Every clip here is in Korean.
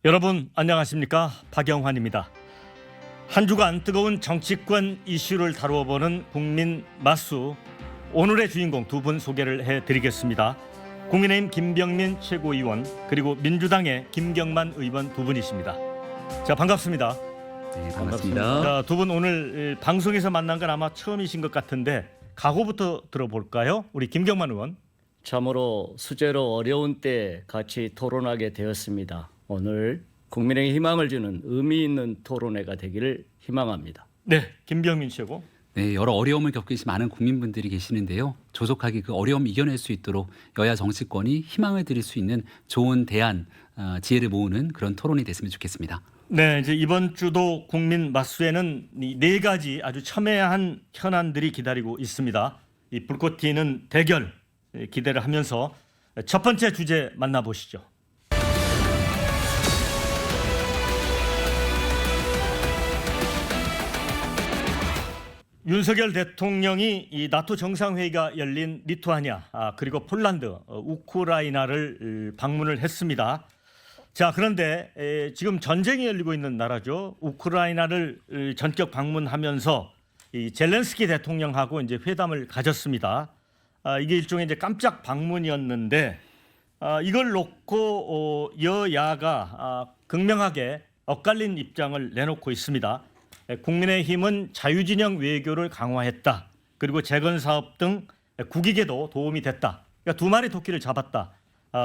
여러분 안녕하십니까? 박영환입니다. 한 주간 뜨거운 정치권 이슈를 다루어보는 국민 맛수, 오늘의 주인공 두 분 소개를 해드리겠습니다. 국민의힘 김병민 최고위원 그리고 민주당의 김경만 의원 두 분이십니다. 자, 반갑습니다. 네, 반갑습니다. 자, 두 분 오늘 방송에서 만난 건 아마 처음이신 것 같은데 각오부터 들어볼까요? 우리 김경만 의원. 참으로 수제로 어려운 때 같이 토론하게 되었습니다. 오늘 국민에게 희망을 주는 의미 있는 토론회가 되기를 희망합니다. 네, 김병민 최고. 네, 여러 어려움을 겪으신 많은 국민분들이 계시는데요. 조속하게 그 어려움 이겨낼 수 있도록 여야 정치권이 희망을 드릴 수 있는 좋은 대안, 지혜를 모으는 그런 토론이 됐으면 좋겠습니다. 네, 이제 이번 주도 국민 맛수에는 이 네 가지 아주 첨예한 현안들이 기다리고 있습니다. 이 불꽃 튀는 대결 기대를 하면서 첫 번째 주제 만나보시죠. 윤석열 대통령이 이 나토 정상회의가 열린 리투아니아 그리고 폴란드, 우크라이나를 방문을 했습니다. 자, 그런데 지금 전쟁이 열리고 있는 나라죠. 우크라이나를 전격 방문하면서 이 젤렌스키 대통령하고 이제 회담을 가졌습니다. 이게 일종의 이제 깜짝 방문이었는데 이걸 놓고 여야가 극명하게 엇갈린 입장을 내놓고 있습니다. 국민의힘은 자유진영 외교를 강화했다. 그리고 재건 사업 등 국익에도 도움이 됐다. 그러니까 두 마리 토끼를 잡았다.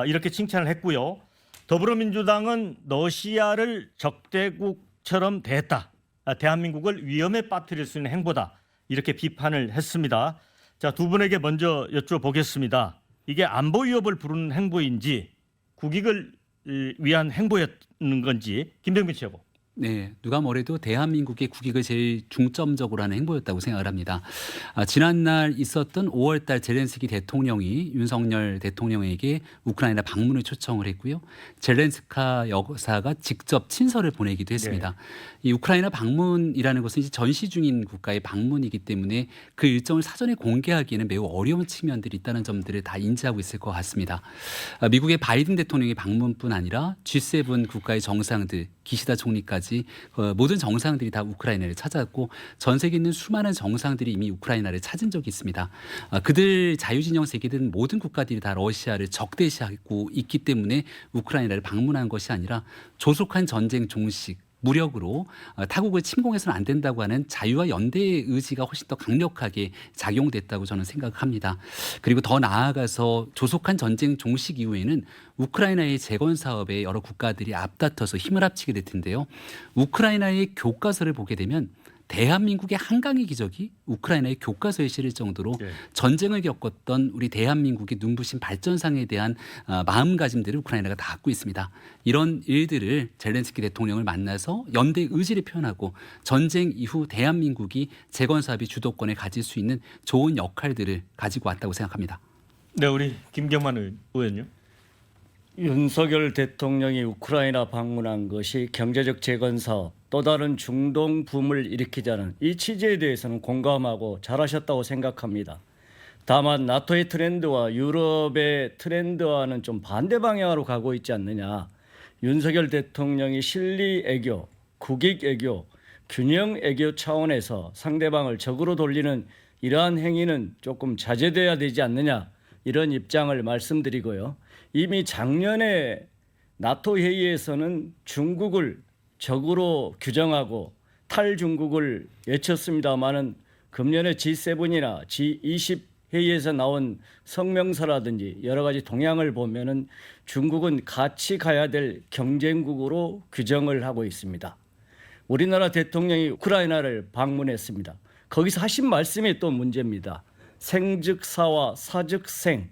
이렇게 칭찬을 했고요. 더불어민주당은 러시아를 적대국처럼 대했다. 대한민국을 위험에 빠뜨릴 수 있는 행보다. 이렇게 비판을 했습니다. 자, 두 분에게 먼저 여쭤보겠습니다. 이게 안보 위협을 부르는 행보인지 국익을 위한 행보였는 건지 김병민 최고. 네, 누가 뭐래도 대한민국의 국익을 제일 중점적으로 하는 행보였다고 생각을 합니다. 지난날 있었던 5월달 젤렌스키 대통령이 윤석열 대통령에게 우크라이나 방문을 초청을 했고요. 젤렌스카 여사가 직접 친서를 보내기도 했습니다. 이 우크라이나 방문이라는 것은 이제 전시 중인 국가의 방문이기 때문에 그 일정을 사전에 공개하기에는 매우 어려운 측면들이 있다는 점들을 다 인지하고 있을 것 같습니다. 미국의 바이든 대통령의 방문뿐 아니라 G7 국가의 정상들, 기시다 총리까지 모든 정상들이 다 우크라이나를 찾았고 전 세계에 있는 수많은 정상들이 이미 우크라이나를 찾은 적이 있습니다. 그들 자유진영 세계든 모든 국가들이 다 러시아를 적대시하고 있기 때문에 우크라이나를 방문한 것이 아니라 조속한 전쟁 종식, 무력으로 타국을 침공해서는 안 된다고 하는 자유와 연대의 의지가 훨씬 더 강력하게 작용됐다고 저는 생각합니다. 그리고 더 나아가서 조속한 전쟁 종식 이후에는 우크라이나의 재건 사업에 여러 국가들이 앞다퉈서 힘을 합치게 될 텐데요. 우크라이나의 교과서를 보게 되면 대한민국의 한강의 기적이 우크라이나의 교과서에 실릴 정도로 전쟁을 겪었던 우리 대한민국의 눈부신 발전상에 대한 마음가짐들을 우크라이나가 다 갖고 있습니다. 이런 일들을 젤렌스키 대통령을 만나서 연대 의지를 표현하고 전쟁 이후 대한민국이 재건 사업의 주도권을 가질 수 있는 좋은 역할들을 가지고 왔다고 생각합니다. 네, 우리 김경만 의원요. 윤석열 대통령이 우크라이나 방문한 것이 경제적 재건 사업, 또 다른 중동 붐을 일으키자는 이 취지에 대해서는 공감하고 잘하셨다고 생각합니다. 다만 나토의 트렌드와 유럽의 트렌드와는 좀 반대 방향으로 가고 있지 않느냐. 윤석열 대통령이 실리 애교, 국익 애교, 균형 애교 차원에서 상대방을 적으로 돌리는 이러한 행위는 조금 자제돼야 되지 않느냐. 이런 입장을 말씀드리고요. 이미 작년에 나토 회의에서는 중국을 적으로 규정하고 탈중국을 외쳤습니다마는 금년에 G7이나 G20 회의에서 나온 성명서라든지 여러 가지 동향을 보면은 중국은 같이 가야 될 경쟁국으로 규정을 하고 있습니다. 우리나라 대통령이 우크라이나를 방문했습니다. 거기서 하신 말씀이 또 문제입니다. 생즉사와 사즉생.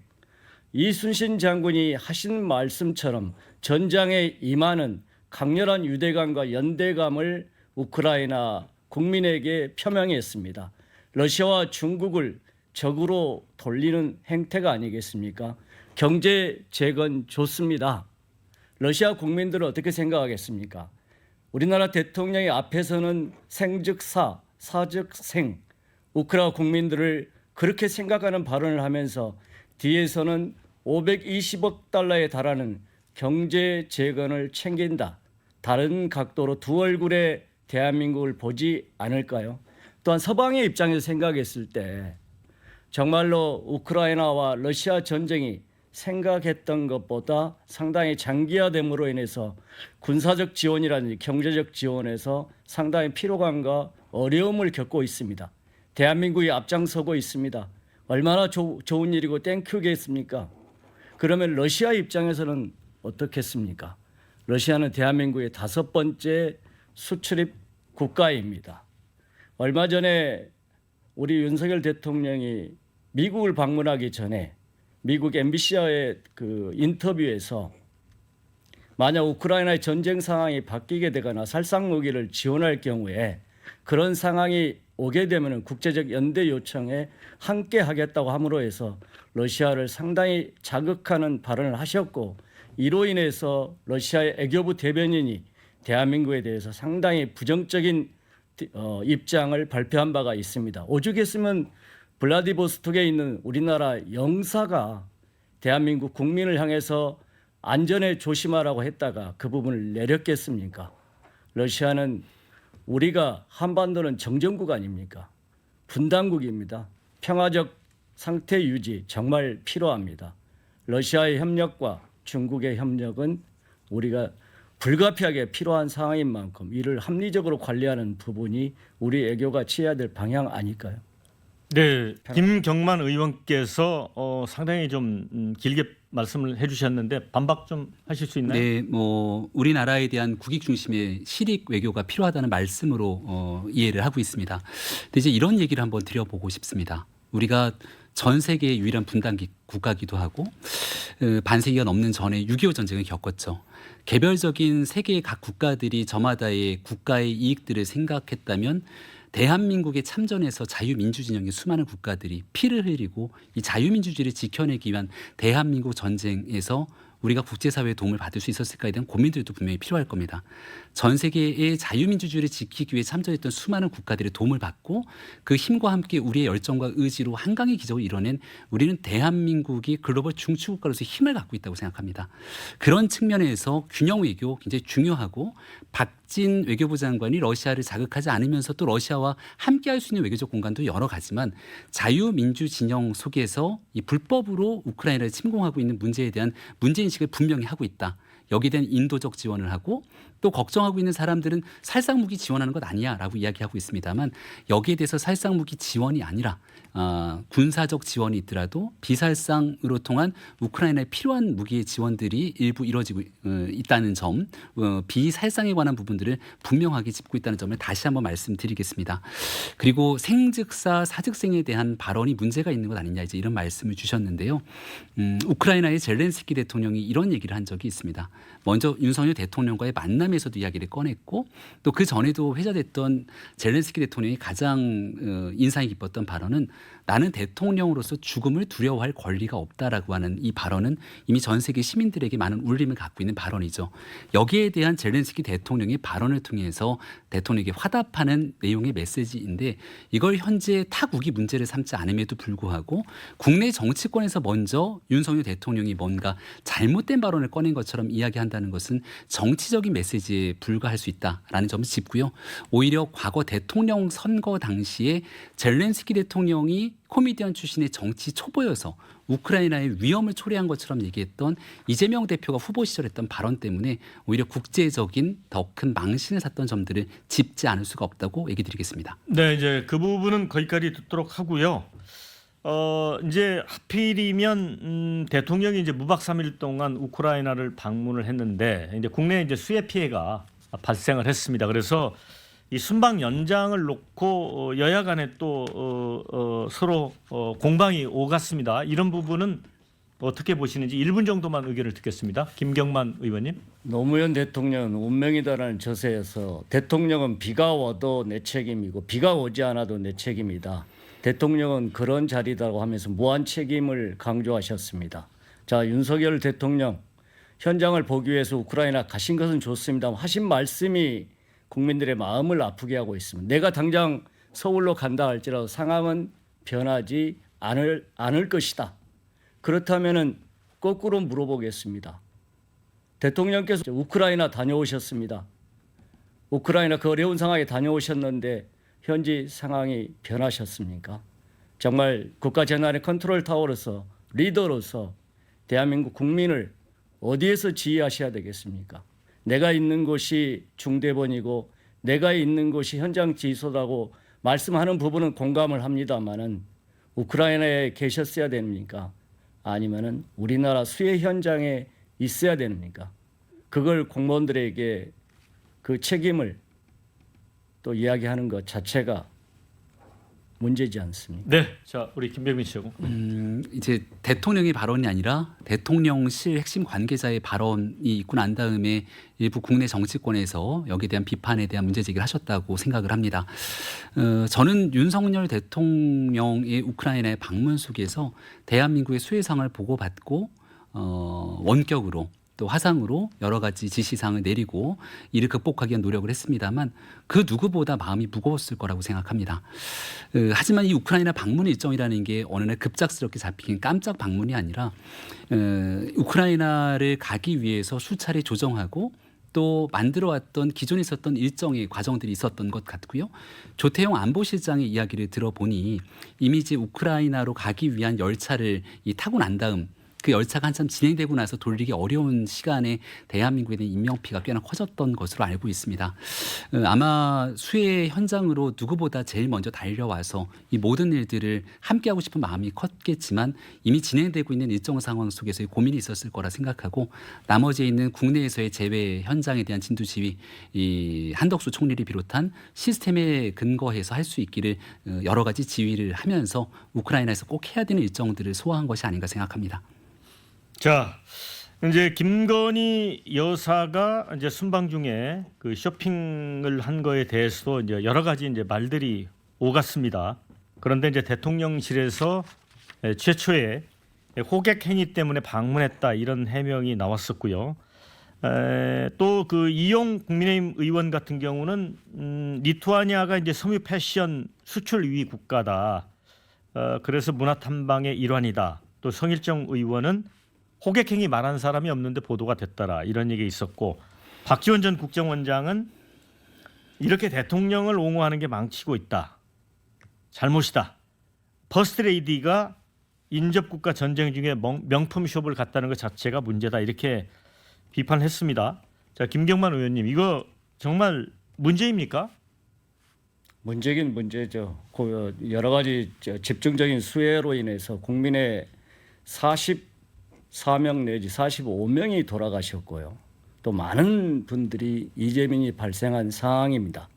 이순신 장군이 하신 말씀처럼 전장에 임하는 강렬한 유대감과 연대감을 우크라이나 국민에게 표명했습니다. 러시아와 중국을 적으로 돌리는 행태가 아니겠습니까? 경제 재건 좋습니다. 러시아 국민들은 어떻게 생각하겠습니까? 우리나라 대통령의 앞에서는 생즉사, 사즉생, 우크라이나 국민들을 그렇게 생각하는 발언을 하면서 뒤에서는 520억 달러에 달하는 경제 재건을 챙긴다. 다른 각도로 두 얼굴의 대한민국을 보지 않을까요? 또한 서방의 입장에서 생각했을 때 정말로 우크라이나와 러시아 전쟁이 생각했던 것보다 상당히 장기화됨으로 인해서 군사적 지원이라든지 경제적 지원에서 상당히 피로감과 어려움을 겪고 있습니다. 대한민국이 앞장서고 있습니다. 얼마나 좋은 일이고 땡큐겠습니까? 그러면 러시아 입장에서는 어떻겠습니까? 러시아는 대한민국의 5번째 수출입 국가입니다. 얼마 전에 우리 윤석열 대통령이 미국을 방문하기 전에 미국 MBC와의 그 인터뷰에서 만약 우크라이나의 전쟁 상황이 바뀌게 되거나 살상 무기를 지원할 경우에 그런 상황이 오게 되면 국제적 연대 요청에 함께 하겠다고 함으로 해서 러시아를 상당히 자극하는 발언을 하셨고, 이로 인해서 러시아의 외교부 대변인이 대한민국에 대해서 상당히 부정적인 입장을 발표한 바가 있습니다. 오죽했으면 블라디보스톡에 있는 우리나라 영사가 대한민국 국민을 향해서 안전에 조심하라고 했다가 그 부분을 내렸겠습니까? 러시아는 우리가 한반도는 정전국 아닙니까? 분단국입니다. 평화적 상태 유지 정말 필요합니다. 러시아의 협력과 중국의 협력은 우리가 불가피하게 필요한 상황인 만큼 이를 합리적으로 관리하는 부분이 우리 외교가 취해야 될 방향 아닐까요? 네, 김경만 의원께서 상당히 좀 길게 말씀을 해주셨는데 반박 좀 하실 수 있나요? 네, 뭐 우리나라에 대한 국익 중심의 실익 외교가 필요하다는 말씀으로 이해를 하고 있습니다. 근데 이제 이런 얘기를 한번 드려보고 싶습니다. 우리가 전 세계의 유일한 분단 국가기도 하고 반세기가 넘는 전에 6.25 전쟁을 겪었죠. 개별적인 세계의 각 국가들이 저마다의 국가의 이익들을 생각했다면 대한민국의 참전에서 자유민주진영의 수많은 국가들이 피를 흘리고 이 자유민주주의를 지켜내기 위한 대한민국 전쟁에서 우리가 국제사회의 도움을 받을 수 있었을까에 대한 고민들도 분명히 필요할 겁니다. 전 세계의 자유민주주의를 지키기 위해 참전했던 수많은 국가들의 도움을 받고 그 힘과 함께 우리의 열정과 의지로 한강의 기적을 이뤄낸 우리는 대한민국이 글로벌 중추국가로서 힘을 갖고 있다고 생각합니다. 그런 측면에서 균형 외교 굉장히 중요하고, 박진 외교부 장관이 러시아를 자극하지 않으면서 또 러시아와 함께할 수 있는 외교적 공간도 여러 가지만 자유민주 진영 속에서 이 불법으로 우크라이나를 침공하고 있는 문제에 대한 문제인식을 분명히 하고 있다. 여기에 대한 인도적 지원을 하고, 또 걱정하고 있는 사람들은 살상무기 지원하는 것 아니야라고 이야기하고 있습니다만, 여기에 대해서 살상무기 지원이 아니라 군사적 지원이 있더라도 비살상으로 통한 우크라이나에 필요한 무기의 지원들이 일부 이루어지고 있다는 점, 비살상에 관한 부분들을 분명하게 짚고 있다는 점을 다시 한번 말씀드리겠습니다. 그리고 생즉사 사즉생에 대한 발언이 문제가 있는 것 아니냐, 이제 이런 말씀을 주셨는데요. 우크라이나의 젤렌스키 대통령이 이런 얘기를 한 적이 있습니다. 먼저 윤석열 대통령과의 만남에서도 이야기를 꺼냈고, 또 그 전에도 회자됐던 젤렌스키 대통령이 가장 인상이 깊었던 발언은 나는 대통령으로서 죽음을 두려워할 권리가 없다라고 하는 이 발언은 이미 전 세계 시민들에게 많은 울림을 갖고 있는 발언이죠. 여기에 대한 젤렌스키 대통령의 발언을 통해서 대통령에게 화답하는 내용의 메시지인데, 이걸 현재 타국이 문제를 삼지 않음에도 불구하고 국내 정치권에서 먼저 윤석열 대통령이 뭔가 잘못된 발언을 꺼낸 것처럼 이야기한다는 것은 정치적인 메시지에 불과할 수 있다라는 점을 짚고요. 오히려 과거 대통령 선거 당시에 젤렌스키 대통령이 코미디언 출신의 정치 초보여서 우크라이나의 위험을 초래한 것처럼 얘기했던 이재명 대표가 후보 시절 했던 발언 때문에 오히려 국제적인 더 큰 망신을 샀던 점들을 짚지 않을 수가 없다고 얘기 드리겠습니다. 네, 이제 그 부분은 거기까지 듣도록 하고요. 이제 하필이면 대통령이 이제 무박 3일 동안 우크라이나를 방문을 했는데 이제 국내에 이제 수해 피해가 발생을 했습니다. 그래서 이 순방 연장을 놓고 여야 간에 또 서로 공방이 오갔습니다. 이런 부분은 어떻게 보시는지 1분 정도만 의견을 듣겠습니다. 김경만 의원님. 노무현 대통령은 운명이다라는 저서에서 대통령은 비가 와도 내 책임이고 비가 오지 않아도 내 책임이다. 대통령은 그런 자리다고 하면서 무한 책임을 강조하셨습니다. 자, 윤석열 대통령 현장을 보기 위해서 우크라이나 가신 것은 좋습니다. 하신 말씀이 국민들의 마음을 아프게 하고 있습니다. 내가 당장 서울로 간다 할지라도 상황은 변하지 않을 것이다. 그렇다면은 거꾸로 물어보겠습니다. 대통령께서 우크라이나 다녀오셨습니다. 우크라이나 그 어려운 상황에 다녀오셨는데 현지 상황이 변하셨습니까? 정말 국가 재난의 컨트롤 타워로서 리더로서 대한민국 국민을 어디에서 지휘하셔야 되겠습니까? 내가 있는 곳이 중대본이고 내가 있는 곳이 현장 지휘소라고 말씀하는 부분은 공감을 합니다만은 우크라이나에 계셨어야 됩니까? 아니면은 우리나라 수해 현장에 있어야 됩니까? 그걸 공무원들에게 그 책임을 또 이야기하는 것 자체가 문제지 않습니까? 네, 자 우리 김병민 씨하고. 이제 대통령의 발언이 아니라 대통령실 핵심 관계자의 발언이 있고 난 다음에 일부 국내 정치권에서 여기에 대한 비판에 대한 문제 제기를 하셨다고 생각을 합니다. 저는 윤석열 대통령의 우크라이나의 방문 속에서 대한민국의 수혜상을 보고받고 원격으로 또 화상으로 여러 가지 지시사항을 내리고 이를 극복하기 위한 노력을 했습니다만 그 누구보다 마음이 무거웠을 거라고 생각합니다. 하지만 이 우크라이나 방문 일정이라는 게 어느 날 급작스럽게 잡힌 깜짝 방문이 아니라 우크라이나를 가기 위해서 수차례 조정하고 또 만들어왔던 기존에 있었던 일정의 과정들이 있었던 것 같고요. 조태용 안보실장의 이야기를 들어보니 이미 이제 우크라이나로 가기 위한 열차를 타고 난 다음 그 열차가 한참 진행되고 나서 돌리기 어려운 시간에 대한민국에 대한 인명피해가 꽤나 커졌던 것으로 알고 있습니다. 아마 수해 현장으로 누구보다 제일 먼저 달려와서 이 모든 일들을 함께하고 싶은 마음이 컸겠지만 이미 진행되고 있는 일정 상황 속에서의 고민이 있었을 거라 생각하고 나머지 있는 국내에서의 재외 현장에 대한 진두지휘 이 한덕수 총리를 비롯한 시스템에 근거해서 할 수 있기를 여러 가지 지휘를 하면서 우크라이나에서 꼭 해야 되는 일정들을 소화한 것이 아닌가 생각합니다. 자, 이제 김건희 여사가 이제 순방 중에 그 쇼핑을 한 거에 대해서도 이제 여러 가지 이제 말들이 오갔습니다. 그런데 이제 대통령실에서 최초에 호객 행위 때문에 방문했다 이런 해명이 나왔었고요. 또 그 이용 국민의힘 의원 같은 경우는 리투아니아가 이제 섬유 패션 수출 2위 국가다. 그래서 문화 탐방의 일환이다. 또 성일정 의원은 호객행위 말한 사람이 없는데 보도가 됐더라 이런 얘기 있었고 박지원 전 국정원장은 이렇게 대통령을 옹호하는 게 망치고 있다. 잘못이다. 퍼스트레이디가 인접국가 전쟁 중에 명품 숍을 갔다는 것 자체가 문제다. 이렇게 비판했습니다. 자, 김경만 의원님 이거 정말 문제입니까? 문제긴 문제죠. 여러 가지 집중적인 수해로 인해서 국민의 44명 내지 45명이 돌아가셨고요. 또 많은 분들이 이재민이 발생한 상황입니다.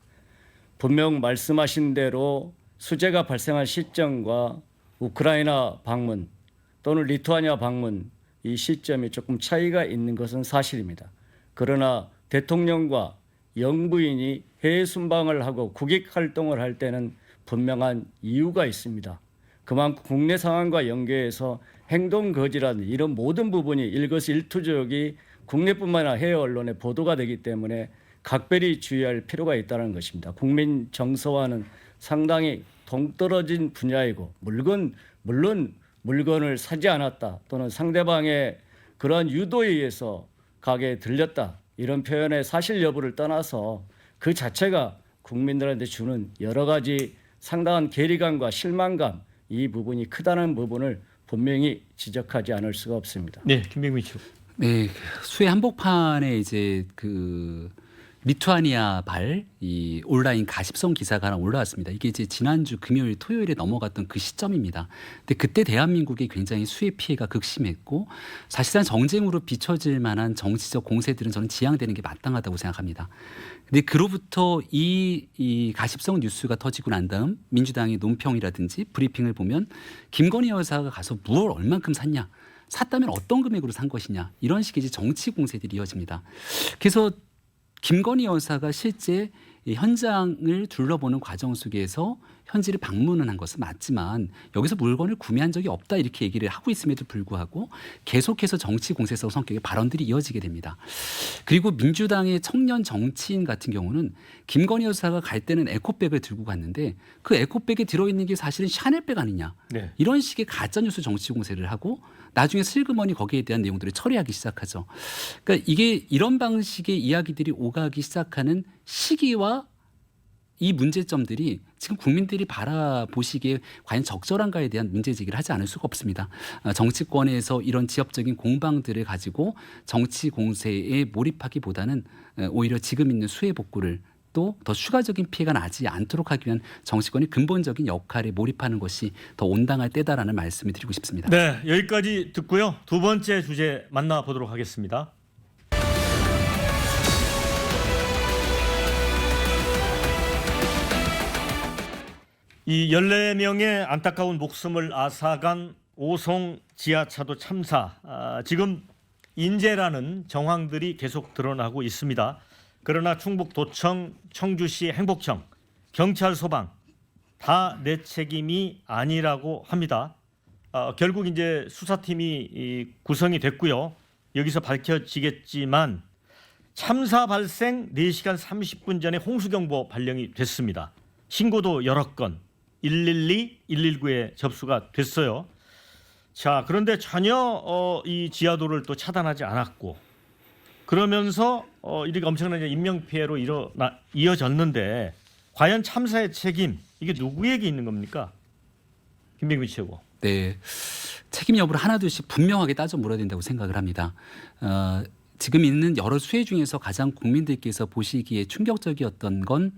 분명 말씀하신 대로 수재가 발생한 시점과 우크라이나 방문 또는 리투아니아 방문 이 시점이 조금 차이가 있는 것은 사실입니다. 그러나 대통령과 영부인이 해외 순방을 하고 국익 활동을 할 때는 분명한 이유가 있습니다. 그만큼 국내 상황과 연계해서 행동 거지라는 이런 모든 부분이 일거수일투족이 국내뿐만 아니라 해외 언론에 보도가 되기 때문에 각별히 주의할 필요가 있다는 것입니다. 국민 정서와는 상당히 동떨어진 분야이고 물론 물건을 사지 않았다 또는 상대방의 그러한 유도에 의해서 가게에 들렸다 이런 표현의 사실 여부를 떠나서 그 자체가 국민들한테 주는 여러 가지 상당한 괴리감과 실망감 이 부분이 크다는 부분을 분명히 지적하지 않을 수가 없습니다. 네, 김병민 씨. 네, 수해 한복판에 이제 그 리투아니아 발 이 온라인 가십성 기사가 하나 올라왔습니다. 이게 이제 지난주 금요일, 토요일에 넘어갔던 그 시점입니다. 근데 그때 대한민국이 굉장히 수해 피해가 극심했고 사실상 정쟁으로 비춰질 만한 정치적 공세들은 저는 지양되는 게 마땅하다고 생각합니다. 근데 그로부터 이 가십성 뉴스가 터지고 난 다음 민주당의 논평이라든지 브리핑을 보면 김건희 여사가 가서 무얼 얼만큼 샀냐, 샀다면 어떤 금액으로 산 것이냐 이런 식의 이제 정치 공세들이 이어집니다. 그래서 김건희 여사가 실제 이 현장을 둘러보는 과정 속에서 현지를 방문은 한 것은 맞지만 여기서 물건을 구매한 적이 없다 이렇게 얘기를 하고 있음에도 불구하고 계속해서 정치 공세성 성격의 발언들이 이어지게 됩니다. 그리고 민주당의 청년 정치인 같은 경우는 김건희 여사가 갈 때는 에코백을 들고 갔는데 그 에코백에 들어있는 게 사실은 샤넬백 아니냐. 네. 이런 식의 가짜뉴스 정치 공세를 하고 나중에 슬그머니 거기에 대한 내용들을 처리하기 시작하죠. 그러니까 이게 이런 방식의 이야기들이 오가기 시작하는 시기와 이 문제점들이 지금 국민들이 바라보시기에 과연 적절한가에 대한 문제 제기를 하지 않을 수가 없습니다. 정치권에서 이런 지역적인 공방들을 가지고 정치 공세에 몰입하기보다는 오히려 지금 있는 수해 복구를 또 더 추가적인 피해가 나지 않도록 하기 위한 정치권의 근본적인 역할에 몰입하는 것이 더 온당할 때다라는 말씀을 드리고 싶습니다. 네, 여기까지 듣고요. 두 번째 주제 만나보도록 하겠습니다. 이 14명의 안타까운 목숨을 앗아간 오송 지하차도 참사, 지금 인재라는 정황들이 계속 드러나고 있습니다. 그러나 충북도청, 청주시 행복청, 경찰, 소방 다 내 책임이 아니라고 합니다. 결국 이제 수사팀이 구성이 됐고요. 여기서 밝혀지겠지만 참사 발생 4시간 30분 전에 홍수경보 발령이 됐습니다. 신고도 여러 건 112, 119에 접수가 됐어요. 자, 그런데 전혀 이 지하도를 또 차단하지 않았고 그러면서 이렇게 엄청난 인명 피해로 이어졌는데 과연 참사의 책임 이게 누구에게 있는 겁니까? 김병민 최고. 네, 책임 여부를 하나둘씩 분명하게 따져 물어야 된다고 생각을 합니다. 지금 있는 여러 수해 중에서 가장 국민들께서 보시기에 충격적이었던 건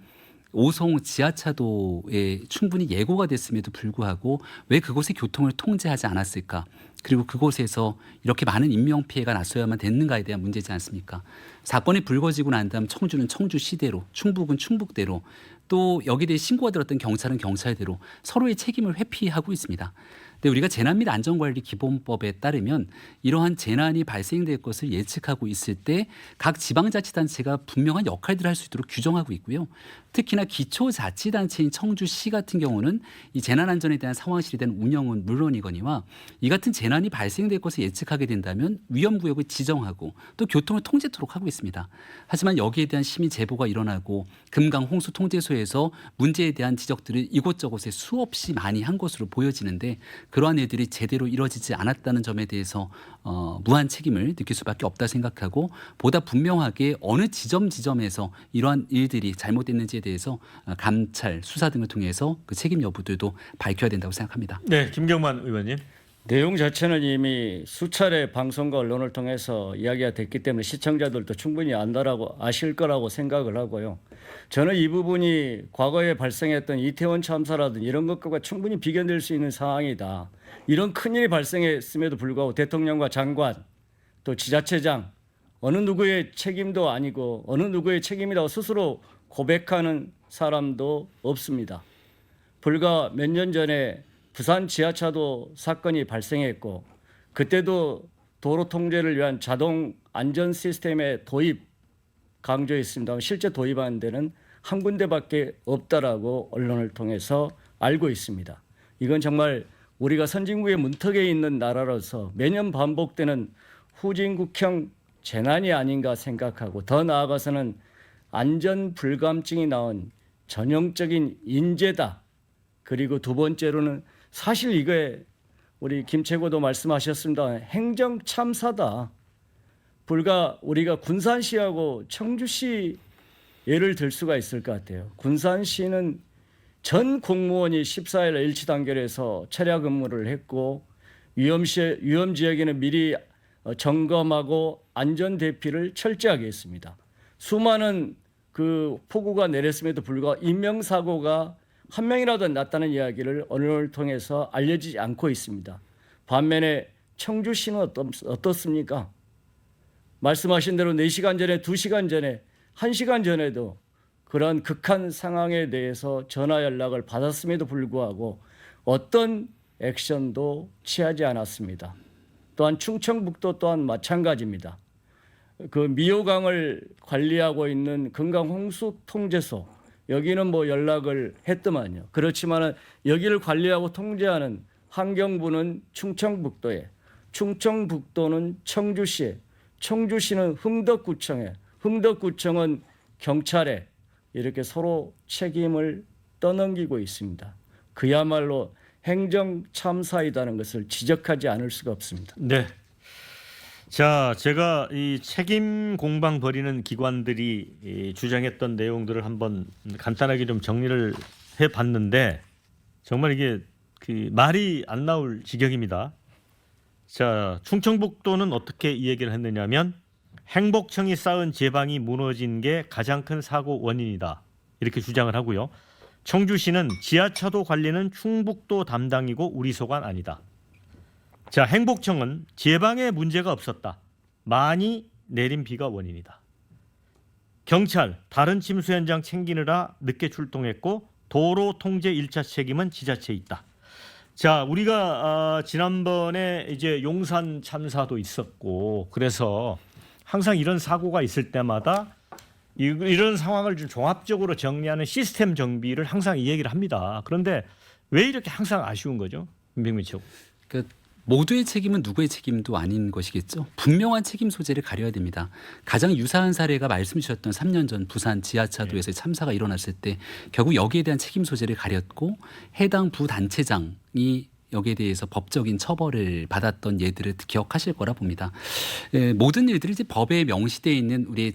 오송 지하차도에 충분히 예고가 됐음에도 불구하고 왜 그곳의 교통을 통제하지 않았을까? 그리고 그곳에서 이렇게 많은 인명피해가 났어야만 됐는가에 대한 문제지 않습니까? 사건이 불거지고 난 다음 청주는 청주시대로, 충북은 충북대로, 또 여기에 대해 신고가 들었던 경찰은 경찰대로 서로의 책임을 회피하고 있습니다. 근데 우리가 재난 및 안전관리 기본법에 따르면 이러한 재난이 발생될 것을 예측하고 있을 때 각 지방자치단체가 분명한 역할들을 할 수 있도록 규정하고 있고요. 특히나 기초자치단체인 청주시 같은 경우는 이 재난안전에 대한 상황실에 대한 운영은 물론이거니와 이 같은 재난이 발생될 것을 예측하게 된다면 위험구역을 지정하고 또 교통을 통제토록 하고 있습니다. 하지만 여기에 대한 시민 제보가 일어나고 금강 홍수 통제소에서 문제에 대한 지적들을 이곳저곳에 수없이 많이 한 것으로 보여지는데 그러한 일들이 제대로 이루어지지 않았다는 점에 대해서 무한 책임을 느낄 수밖에 없다 생각하고 보다 분명하게 어느 지점에서 이러한 일들이 잘못됐는지에 대해서 감찰, 수사 등을 통해서 그 책임 여부들도 밝혀야 된다고 생각합니다. 네, 김경만 의원님. 내용 자체는 이미 수차례 방송과 언론을 통해서 이야기가 됐기 때문에 시청자들도 충분히 안다라고 아실 거라고 생각을 하고요. 저는 이 부분이 과거에 발생했던 이태원 참사라든지 이런 것과 충분히 비교될 수 있는 상황이다. 이런 큰일이 발생했음에도 불구하고 대통령과 장관 또 지자체장 어느 누구의 책임도 아니고 어느 누구의 책임이라고 스스로 고백하는 사람도 없습니다. 불과 몇 년 전에 부산 지하차도 사건이 발생했고 그때도 도로 통제를 위한 자동 안전 시스템의 도입 강조했습니다. 실제 도입하는 데는 한 군데밖에 없다라고 언론을 통해서 알고 있습니다. 이건 정말 우리가 선진국의 문턱에 있는 나라로서 매년 반복되는 후진국형 재난이 아닌가 생각하고 더 나아가서는 안전 불감증이 나온 전형적인 인재다. 그리고 두 번째로는 사실 이게 우리 김 최고도 말씀하셨습니다. 행정 참사다. 불과 우리가 군산시하고 청주시 예를 들 수가 있을 것 같아요. 군산시는 전 공무원이 14일 일치 단결해서 철야 근무를 했고 위험 지역에는 미리 점검하고 안전 대피를 철저하게 했습니다. 수많은 그 폭우가 내렸음에도 불구하고 인명사고가 한 명이라도 났다는 이야기를 언론을 통해서 알려지지 않고 있습니다. 반면에 청주시는 어떻습니까? 말씀하신 대로 4시간 전에, 2시간 전에, 1시간 전에도 그런 극한 상황에 대해서 전화 연락을 받았음에도 불구하고 어떤 액션도 취하지 않았습니다. 또한 충청북도 또한 마찬가지입니다. 그 미호강을 관리하고 있는 금강 홍수 통제소 여기는 뭐 연락을 했더만요. 그렇지만은 여기를 관리하고 통제하는 환경부는 충청북도에, 충청북도는 청주시에, 청주시는 흥덕구청에, 흥덕구청은 경찰에 이렇게 서로 책임을 떠넘기고 있습니다. 그야말로 행정 참사이다는 것을 지적하지 않을 수가 없습니다. 네. 자, 제가 이 책임 공방 벌이는 기관들이 이 주장했던 내용들을 한번 간단하게 좀 정리를 해봤는데 정말 이게 그 말이 안 나올 지경입니다. 자, 충청북도는 어떻게 이 얘기를 했느냐면 행복청이 쌓은 제방이 무너진 게 가장 큰 사고 원인이다. 이렇게 주장을 하고요. 청주시는 지하차도 관리는 충북도 담당이고 우리 소관 아니다. 자, 행복청은 제방에 문제가 없었다. 많이 내린 비가 원인이다. 경찰, 다른 침수 현장 챙기느라 늦게 출동했고 도로 통제 1차 책임은 지자체에 있다. 자, 우리가 지난번에 이제 용산 참사도 있었고 그래서 항상 이런 사고가 있을 때마다 이런 상황을 좀 종합적으로 정리하는 시스템 정비를 항상 이 얘기를 합니다. 그런데 왜 이렇게 항상 아쉬운 거죠? 김병민 최고. 그 모두의 책임은 누구의 책임도 아닌 것이겠죠. 분명한 책임 소재를 가려야 됩니다. 가장 유사한 사례가 말씀 주셨던 3년 전 부산 지하차도에서 참사가 일어났을 때 결국 여기에 대한 책임 소재를 가렸고 해당 부단체장이 여기에 대해서 법적인 처벌을 받았던 예들을 기억하실 거라 봅니다. 모든 일들이 이제 법에 명시되어 있는 우리의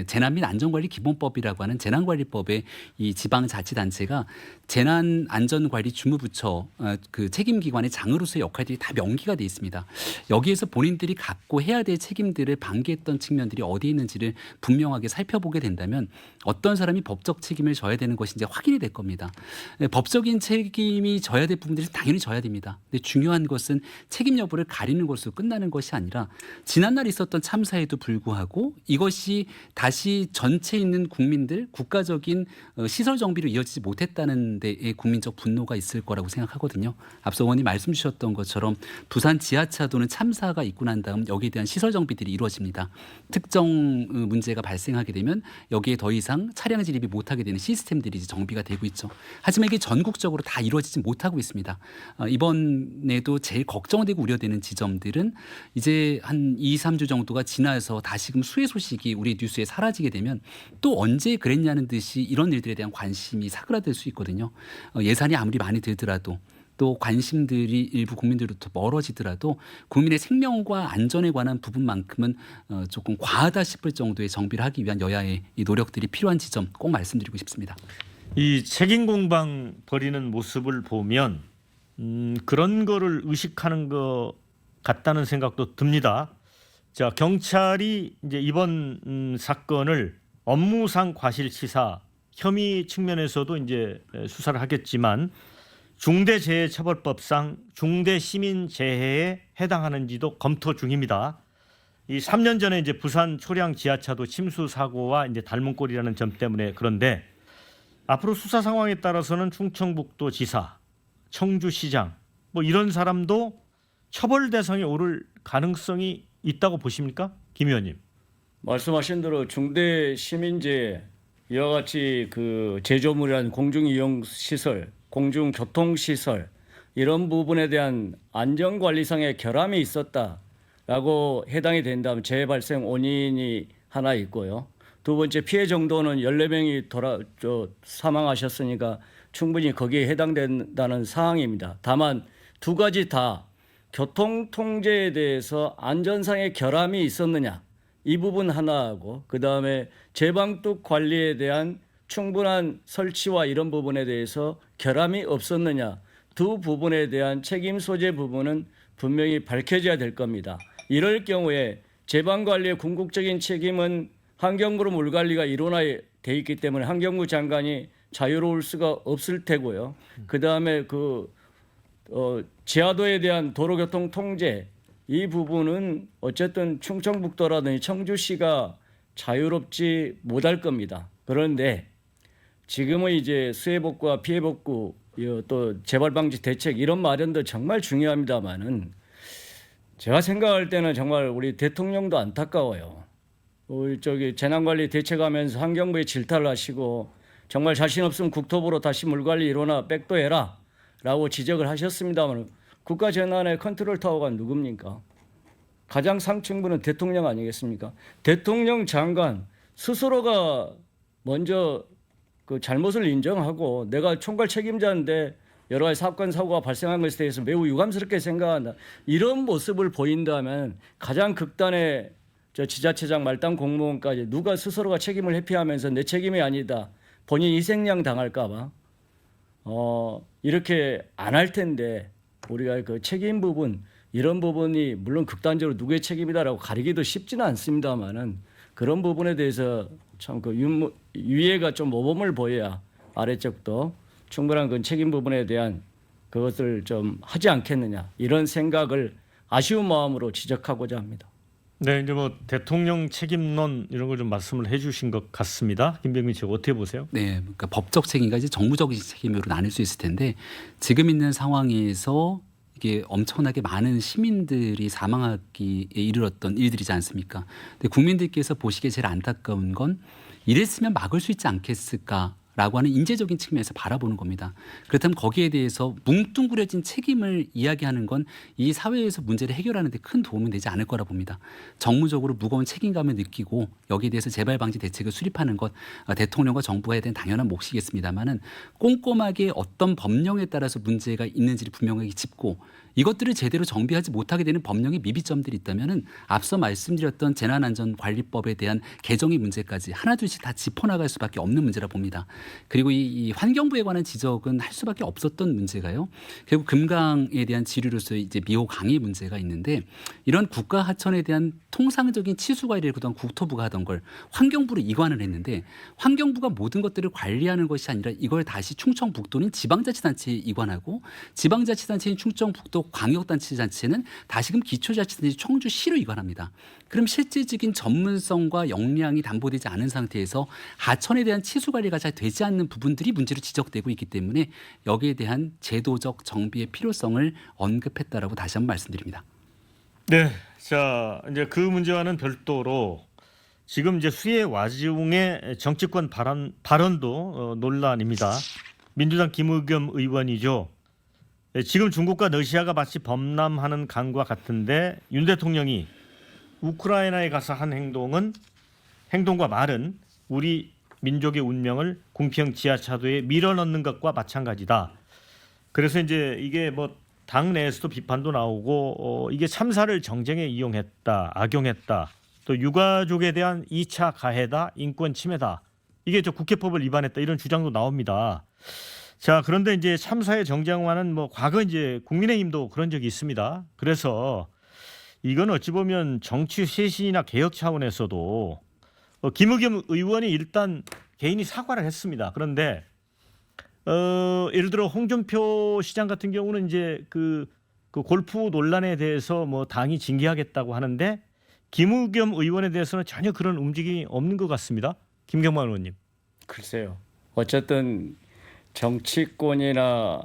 재난 및 안전관리 기본법이라고 하는 재난관리법의 이 지방자치단체가 재난안전관리 주무부처 그 책임기관의 장으로서의 역할들이 다 명기가 되어 있습니다. 여기에서 본인들이 갖고 해야 될 책임들을 방기했던 측면들이 어디에 있는지를 분명하게 살펴보게 된다면 어떤 사람이 법적 책임을 져야 되는 것인지 확인이 될 겁니다. 법적인 책임이 져야 될 부분들은 당연히 져야 됩니다. 근데 중요한 것은 책임 여부를 가리는 것으로 끝나는 것이 아니라 지난날 있었던 참사에도 불구하고 이것이 다시 전체 있는 국민들 국가적인 시설 정비로 이어지지 못했다는 데에 국민적 분노가 있을 거라고 생각하거든요. 앞서 의원님 말씀 주셨던 것처럼 부산 지하차도는 참사가 있고 난 다음 여기에 대한 시설 정비들이 이루어집니다. 특정 문제가 발생하게 되면 여기에 더 이상 차량 진입이 못하게 되는 시스템들이 이제 정비가 되고 있죠. 하지만 이게 전국적으로 다 이루어지지 못하고 있습니다. 이번에도 제일 걱정되고 우려되는 지점들은 이제 한 2, 3주 정도가 지나서 다시금 수해 소식이 우리 뉴스에 사라지게 되면 또 언제 그랬냐는 듯이 이런 일들에 대한 관심이 사그라들 수 있거든요. 예산이 아무리 많이 들더라도 또 관심들이 일부 국민들로부터 멀어지더라도 국민의 생명과 안전에 관한 부분만큼은 조금 과하다 싶을 정도의 정비를 하기 위한 여야의 이 노력들이 필요한 지점 꼭 말씀드리고 싶습니다. 이 책임 공방 벌이는 모습을 보면 그런 거를 의식하는 것 같다는 생각도 듭니다. 자, 경찰이 이제 이번 사건을 업무상 과실치사 혐의 측면에서도 이제 수사를 하겠지만 중대재해처벌법상 중대시민재해에 해당하는지도 검토 중입니다. 이 3년 전에 이제 부산 초량 지하차도 침수 사고와 이제 닮은 꼴이라는 점 때문에 그런데 앞으로 수사 상황에 따라서는 충청북도 지사, 청주시장 뭐 이런 사람도 처벌 대상에 오를 가능성이 있다고 보십니까, 김 의원님? 말씀하신 대로 중대시민재해 이와 같이 그 제조물이란 공중이용시설, 공중교통시설 이런 부분에 대한 안전관리상의 결함이 있었다라고 해당이 된다면 재해 발생 원인이 하나 있고요. 두 번째 피해 정도는 14명이 사망하셨으니까 충분히 거기에 해당된다는 사항입니다. 다만 두 가지 다 교통 통제에 대해서 안전상의 결함이 있었느냐 이 부분 하나하고 그다음에 제방뚝 관리에 대한 충분한 설치와 이런 부분에 대해서 결함이 없었느냐 두 부분에 대한 책임 소재 부분은 분명히 밝혀져야 될 겁니다. 이럴 경우에 제방관리의 궁극적인 책임은 환경부로 물관리가 일원화돼 있기 때문에 환경부 장관이 자유로울 수가 없을 테고요. 그다음에 지하도에 대한 도로교통 통제 이 부분은 어쨌든 충청북도라든지 청주시가 자유롭지 못할 겁니다. 그런데 지금은 이제 수해 복구와 피해 복구 또 재발 방지 대책 이런 마련도 정말 중요합니다만은 제가 생각할 때는 정말 우리 대통령도 안타까워요. 우리 재난관리 대책하면서 환경부에 질타를 하시고 정말 자신 없으면 국토부로 다시 물관리 이론화 백도해라 라고 지적을 하셨습니다만 국가재난의 컨트롤 타워가 누굽니까? 가장 상층부는 대통령 아니겠습니까? 대통령 장관 스스로가 먼저 그 잘못을 인정하고 내가 총괄 책임자인데 여러 가지 사건 사고가 발생한 것에 대해서 매우 유감스럽게 생각한다. 이런 모습을 보인다면 가장 극단의 저 지자체장 말단 공무원까지 누가 스스로가 책임을 회피하면서 내 책임이 아니다. 본인 희생양 당할까 봐 이렇게 안 할 텐데 우리가 그 책임 부분 이런 부분이 물론 극단적으로 누구의 책임이다라고 가리기도 쉽지는 않습니다만은 그런 부분에 대해서 참 그 위에가 좀 모범을 보여야 아래쪽도 충분한 그 책임 부분에 대한 그것을 좀 하지 않겠느냐 이런 생각을 아쉬운 마음으로 지적하고자 합니다. 네, 이제 뭐 대통령 책임론 이런 걸 좀 말씀을 해주신 것 같습니다. 김병민 씨 어떻게 보세요? 네, 그러니까 법적 책임과 이제 정무적인 책임으로 나눌 수 있을 텐데 지금 있는 상황에서 이게 엄청나게 많은 시민들이 사망하기에 이르렀던 일들이지 않습니까? 근데 국민들께서 보시기에 제일 안타까운 건 이랬으면 막을 수 있지 않겠을까? 라고 하는 인재적인 측면에서 바라보는 겁니다. 그렇다면 거기에 대해서 뭉뚱그려진 책임을 이야기하는 건 이 사회에서 문제를 해결하는 데 큰 도움은 되지 않을 거라 봅니다. 정무적으로 무거운 책임감을 느끼고 여기에 대해서 재발 방지 대책을 수립하는 것 대통령과 정부가 해야 되는 당연한 몫이겠습니다만은 꼼꼼하게 어떤 법령에 따라서 문제가 있는지를 분명하게 짚고 이것들을 제대로 정비하지 못하게 되는 법령의 미비점들이 있다면은 앞서 말씀드렸던 재난안전관리법에 대한 개정의 문제까지 하나둘씩 다 짚어나갈 수밖에 없는 문제라 봅니다. 그리고 이 환경부에 관한 지적은 할 수밖에 없었던 문제가요. 결국 금강에 대한 지류로서 이제 미호 강의 문제가 있는데 이런 국가 하천에 대한 통상적인 치수 관리를 그동안 국토부가 하던 걸 환경부로 이관을 했는데 환경부가 모든 것들을 관리하는 것이 아니라 이걸 다시 충청북도는 지방자치단체에 이관하고 지방자치단체인 충청북도 광역단체자체는 다시금 기초자치단체 청주시로 이관합니다. 그럼 실질적인 전문성과 역량이 담보되지 않은 상태에서 하천에 대한 치수 관리가 잘 되지 않는 부분들이 문제로 지적되고 있기 때문에 여기에 대한 제도적 정비의 필요성을 언급했다라고 다시 한번 말씀드립니다. 네, 자 이제 그 문제와는 별도로 지금 이제 수해 와중에 정치권 발언도 논란입니다. 민주당 김의겸 의원이죠. 지금 중국과 러시아가 마치 범람하는 강과 같은데 윤 대통령이 우크라이나에 가서 한 행동과 말은 우리 민족의 운명을 공평 지하차도에 밀어넣는 것과 마찬가지다. 그래서 이제 이게 뭐 당내에서도 비판도 나오고 이게 참사를 정쟁에 이용했다, 악용했다. 또 유가족에 대한 2차 가해다, 인권 침해다. 이게 저 국회법을 위반했다 이런 주장도 나옵니다. 자, 그런데 이제 참사의 정쟁화는 뭐 과거 이제 국민의힘도 그런 적이 있습니다. 그래서 이건 어찌 보면 정치 쇄신이나 개혁 차원에서도 김의겸 의원이 일단 개인이 사과를 했습니다. 그런데 예를 들어 홍준표 시장 같은 경우는 이제 그 골프 논란에 대해서 뭐 당이 징계하겠다고 하는데 김의겸 의원에 대해서는 전혀 그런 움직임이 없는 것 같습니다. 김경만 의원님. 글쎄요. 어쨌든 정치권이나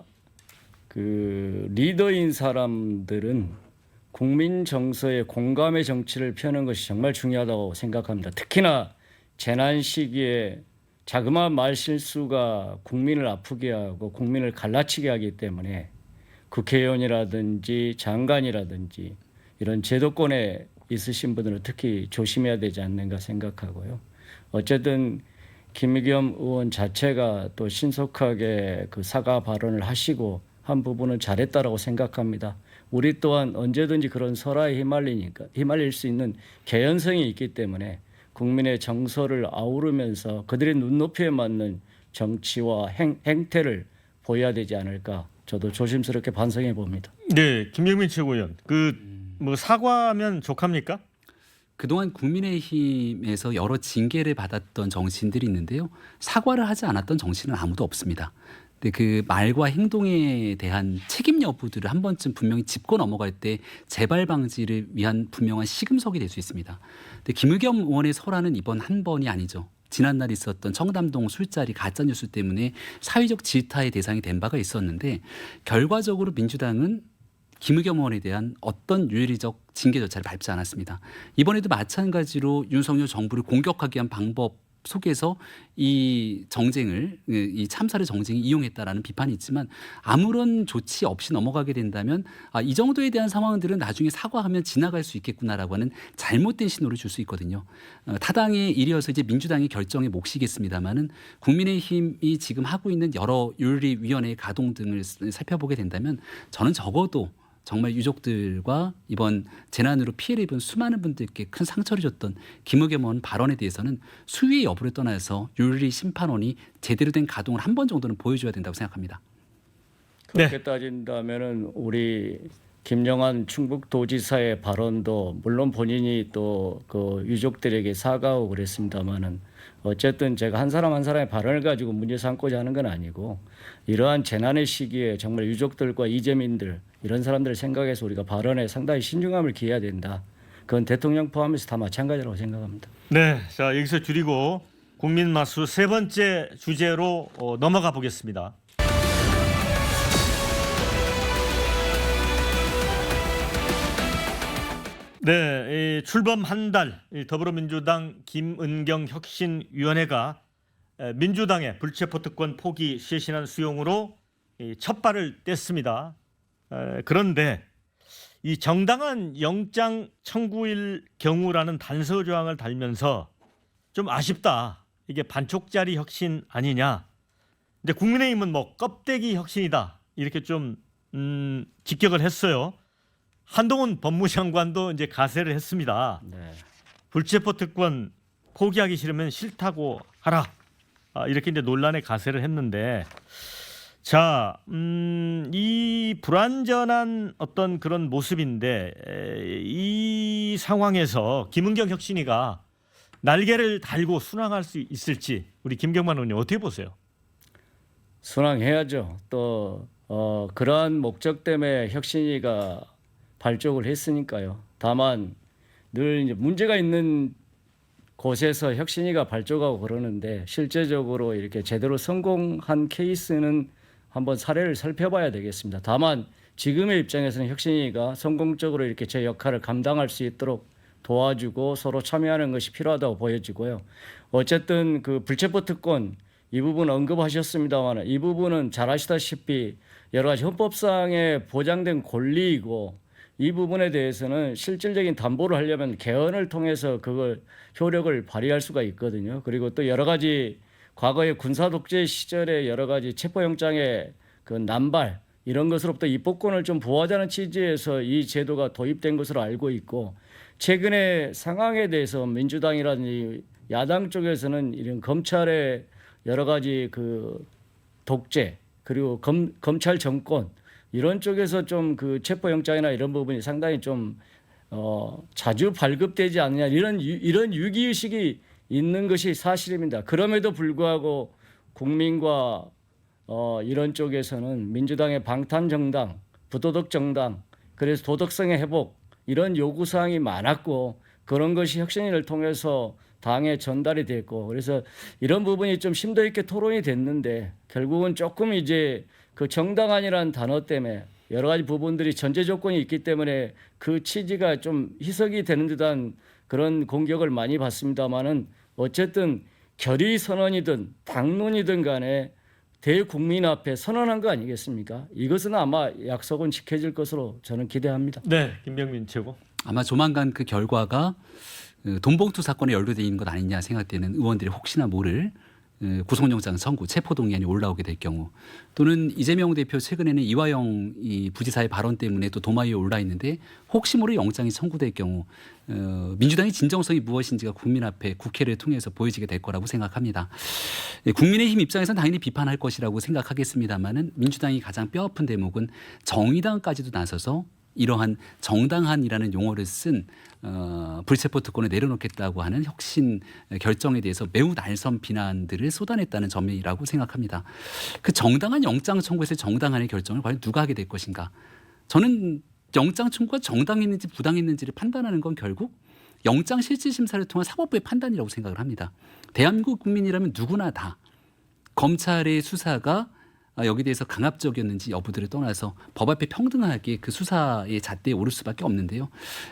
그 리더인 사람들은 국민 정서에 공감의 정치를 펴는 것이 정말 중요하다고 생각합니다. 특히나 재난 시기에 자그마한 말 실수가 국민을 아프게 하고 국민을 갈라치게 하기 때문에 국회의원이라든지 장관이라든지 이런 제도권에 있으신 분들은 특히 조심해야 되지 않는가 생각하고요. 어쨌든 김의겸 의원 자체가 또 신속하게 그 사과 발언을 하시고 한 부분은 잘했다라고 생각합니다. 우리 또한 언제든지 그런 설화에 휘말릴 수 있는 개연성이 있기 때문에 국민의 정서를 아우르면서 그들의 눈높이에 맞는 정치와 행태를 보여야 되지 않을까 저도 조심스럽게 반성해 봅니다. 네, 김병민 최고위원. 뭐 사과하면 족합니까? 그동안 국민의힘에서 여러 징계를 받았던 정치인들이 있는데요. 사과를 하지 않았던 정치인은 아무도 없습니다. 근데 그 말과 행동에 대한 책임 여부들을 한 번쯤 분명히 짚고 넘어갈 때 재발 방지를 위한 분명한 시금석이 될 수 있습니다. 근데 김의겸 의원의 설화는 이번 한 번이 아니죠. 지난날 있었던 청담동 술자리 가짜뉴스 때문에 사회적 질타의 대상이 된 바가 있었는데 결과적으로 민주당은 김의겸 의원에 대한 어떤 윤리적 징계 절차를 밟지 않았습니다. 이번에도 마찬가지로 윤석열 정부를 공격하기 위한 방법 속에서 이 정쟁을 이 참사를 정쟁이 이용했다라는 비판이 있지만 아무런 조치 없이 넘어가게 된다면 이 정도에 대한 상황들은 나중에 사과하면 지나갈 수 있겠구나라고 하는 잘못된 신호를 줄 수 있거든요. 타당의 일이어서 이제 민주당이 결정에 몫이겠습니다만은 국민의힘이 지금 하고 있는 여러 윤리위원회의 가동 등을 살펴보게 된다면 저는 적어도 정말 유족들과 이번 재난으로 피해를 입은 수많은 분들께 큰 상처를 줬던 김의겸 의원 발언에 대해서는 수위의 여부를 떠나서 윤리심판원이 제대로 된 가동을 한 번 정도는 보여줘야 된다고 생각합니다. 그렇게 따진다면은 우리 김영환 충북도지사의 발언도 물론 본인이 또 그 유족들에게 사과하고 그랬습니다마는 어쨌든 제가 한 사람 한 사람의 발언을 가지고 문제 삼고자 하는 건 아니고 이러한 재난의 시기에 정말 유족들과 이재민들 이런 사람들을 생각해서 우리가 발언에 상당히 신중함을 기해야 된다. 그건 대통령 포함해서 다 마찬가지라고 생각합니다. 네, 자 여기서 줄이고 국민마수 세 번째 주제로 넘어가 보겠습니다. 네, 출범 한 달 더불어민주당 김은경 혁신위원회가 민주당의 불체포 특권 포기 쇄신안 수용으로 첫 발을 뗐습니다. 그런데 이 정당한 영장 청구일 경우라는 단서 조항을 달면서 좀 아쉽다. 이게 반쪽짜리 혁신 아니냐. 근데 국민의힘은 뭐 껍데기 혁신이다. 이렇게 좀 직격을 했어요. 한동훈 법무장관도 이제 가세를 했습니다. 네. 불체포 특권 포기하기 싫으면 싫다고 하라. 이렇게 이제 논란에 가세를 했는데, 자, 이 불완전한 어떤 그런 모습인데 이 상황에서 김은경 혁신위가 날개를 달고 순항할 수 있을지 우리 김경만 의원님 어떻게 보세요? 순항해야죠. 또 그러한 목적 때문에 혁신위가 발족을 했으니까요. 다만 늘 이제 문제가 있는 곳에서 혁신위가 발족하고 그러는데 실제적으로 이렇게 제대로 성공한 케이스는 한번 사례를 살펴봐야 되겠습니다. 다만 지금의 입장에서는 혁신위가 성공적으로 이렇게 제 역할을 감당할 수 있도록 도와주고 서로 참여하는 것이 필요하다고 보여지고요. 어쨌든 그 불체포 특권 이 부분 언급하셨습니다만 이 부분은 잘 아시다시피 여러 가지 헌법상에 보장된 권리이고 이 부분에 대해서는 실질적인 담보를 하려면 개헌을 통해서 그걸 효력을 발휘할 수가 있거든요. 그리고 또 여러 가지 과거의 군사 독재 시절의 여러 가지 체포영장의 그 남발 이런 것으로부터 입법권을 좀 보호하자는 취지에서 이 제도가 도입된 것으로 알고 있고 최근의 상황에 대해서 민주당이라든지 야당 쪽에서는 이런 검찰의 여러 가지 그 독재 그리고 검찰 정권 이런 쪽에서 좀 그 체포영장이나 이런 부분이 상당히 좀 자주 발급되지 않느냐 이런 유기의식이 있는 것이 사실입니다. 그럼에도 불구하고 국민과 이런 쪽에서는 민주당의 방탄정당, 부도덕 정당, 그래서 도덕성의 회복 이런 요구사항이 많았고 그런 것이 혁신위를 통해서 당에 전달이 됐고 그래서 이런 부분이 좀 심도 있게 토론이 됐는데 결국은 조금 이제 그 정당한이라는 단어 때문에 여러 가지 부분들이 전제 조건이 있기 때문에 그 취지가 좀 희석이 되는 듯한 그런 공격을 많이 받습니다만은 어쨌든 결의 선언이든 당론이든 간에 대국민 앞에 선언한 거 아니겠습니까? 이것은 아마 약속은 지켜질 것으로 저는 기대합니다. 네, 김병민 최고. 아마 조만간 그 결과가 돈봉투 사건에 연루되어 있는 것 아니냐 생각되는 의원들이 혹시나 모를 구속영장 청구, 체포동의안이 올라오게 될 경우 또는 이재명 대표 최근에는 이화영 이 부지사의 발언 때문에 또 도마 위에 올라 있는데 혹시 모를 영장이 청구될 경우 민주당의 진정성이 무엇인지가 국민 앞에 국회를 통해서 보여지게 될 거라고 생각합니다. 국민의힘 입장에서는 당연히 비판할 것이라고 생각하겠습니다마는 민주당이 가장 뼈아픈 대목은 정의당까지도 나서서 이러한 정당한이라는 용어를 쓴 불체포 특권을 내려놓겠다고 하는 혁신 결정에 대해서 매우 날선 비난들을 쏟아냈다는 점이라고 생각합니다. 그 정당한 영장 청구에서 정당한의 결정을 과연 누가 하게 될 것인가? 저는 영장 청구가 정당했는지 부당했는지를 판단하는 건 결국 영장 실질 심사를 통한 사법부의 판단이라고 생각을 합니다. 대한민국 국민이라면 누구나 다 검찰의 수사가 여기에 대해서 강압적이었는지 여부들을 떠나서 법 앞에 평등하게 그 수사의 잣대에 오를 수밖에 없는데요.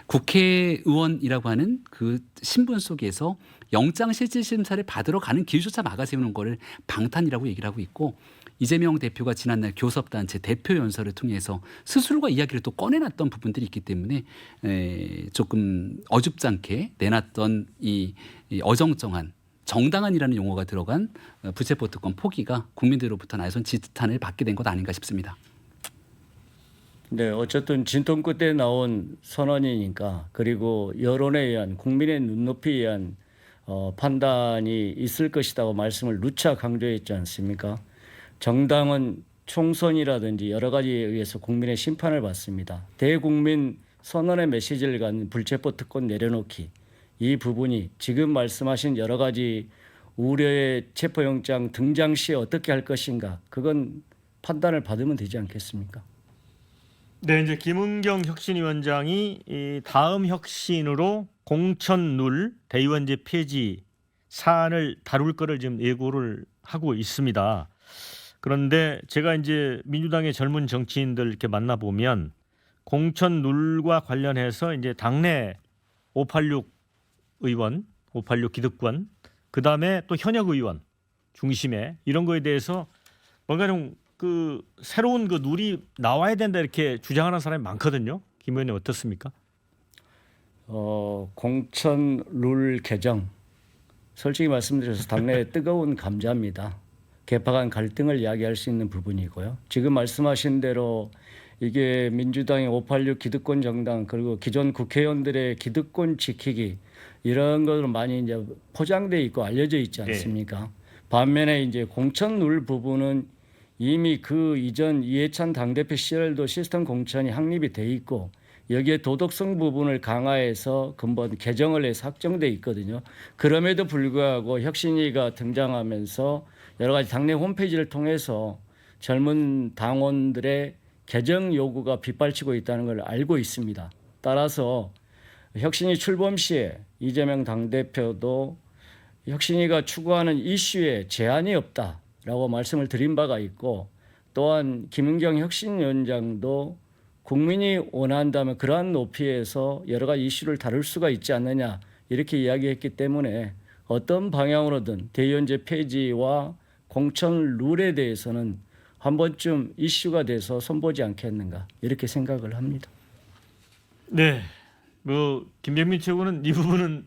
국회의원이라고 하는 그 신분 속에서 영장실질심사를 받으러 가는 길조차 막아세우는 거를 방탄이라고 얘기를 하고 있고, 이재명 대표가 지난날 교섭단체 대표연설을 통해서 스스로가 이야기를 또 꺼내놨던 부분들이 있기 때문에 조금 어줍잖게 내놨던 이 어정쩡한 정당한이라는 용어가 들어간 불체포 특권 포기가 국민들로부터 나선 지탄을 받게 된 것 아닌가 싶습니다. 네, 어쨌든 진통 끝에 나온 선언이니까, 그리고 여론에 의한, 국민의 눈높이에 의한 판단이 있을 것이라고 말씀을 누차 강조했지 않습니까? 정당은 총선이라든지 여러 가지에 의해서 국민의 심판을 받습니다. 대국민 선언의 메시지를 갖는 불체포 특권 내려놓기, 이 부분이 지금 말씀하신 여러 가지 우려의 체포영장 등장 시에 어떻게 할 것인가, 그건 판단을 받으면 되지 않겠습니까? 네, 이제 김은경 혁신위원장이 이 다음 혁신으로 공천룰 대의원제 폐지 사안을 다룰 거를 지금 예고를 하고 있습니다. 그런데 제가 이제 민주당의 젊은 정치인들 이렇게 만나보면 공천룰과 관련해서 이제 당내 586 의원, 586 기득권, 그 다음에 또 현역 의원 중심에 이런 거에 대해서 뭔가 좀 그 새로운 그 룰이 나와야 된다 이렇게 주장하는 사람이 많거든요. 김 의원님 어떻습니까? 공천 룰 개정, 솔직히 말씀드려서 당내에 뜨거운 감자입니다. 개파 간 갈등을 이야기할 수 있는 부분이고요. 지금 말씀하신 대로 이게 민주당의 586 기득권 정당, 그리고 기존 국회의원들의 기득권 지키기, 이런 것으로 많이 이제 포장돼 있고 알려져 있지 않습니까? 반면에 이제 공천 룰 부분은 이미 그 이전 이해찬 당대표 시절도 시스템 공천이 확립이 돼 있고, 여기에 도덕성 부분을 강화해서 근본 개정을 해서 확정돼 있거든요. 그럼에도 불구하고 혁신위가 등장하면서 여러 가지 당내 홈페이지를 통해서 젊은 당원들의 개정 요구가 빗발치고 있다는 걸 알고 있습니다. 따라서 혁신위 출범 시에 이재명 당대표도 혁신위가 추구하는 이슈에 제한이 없다라고 말씀을 드린 바가 있고, 또한 김은경 혁신위원장도 국민이 원한다면 그러한 높이에서 여러 가지 이슈를 다룰 수가 있지 않느냐 이렇게 이야기했기 때문에 어떤 방향으로든 대의원제 폐지와 공천 룰에 대해서는 한 번쯤 이슈가 돼서 손보지 않겠는가 이렇게 생각을 합니다. 네, 뭐 김병민 최고는 이 부분은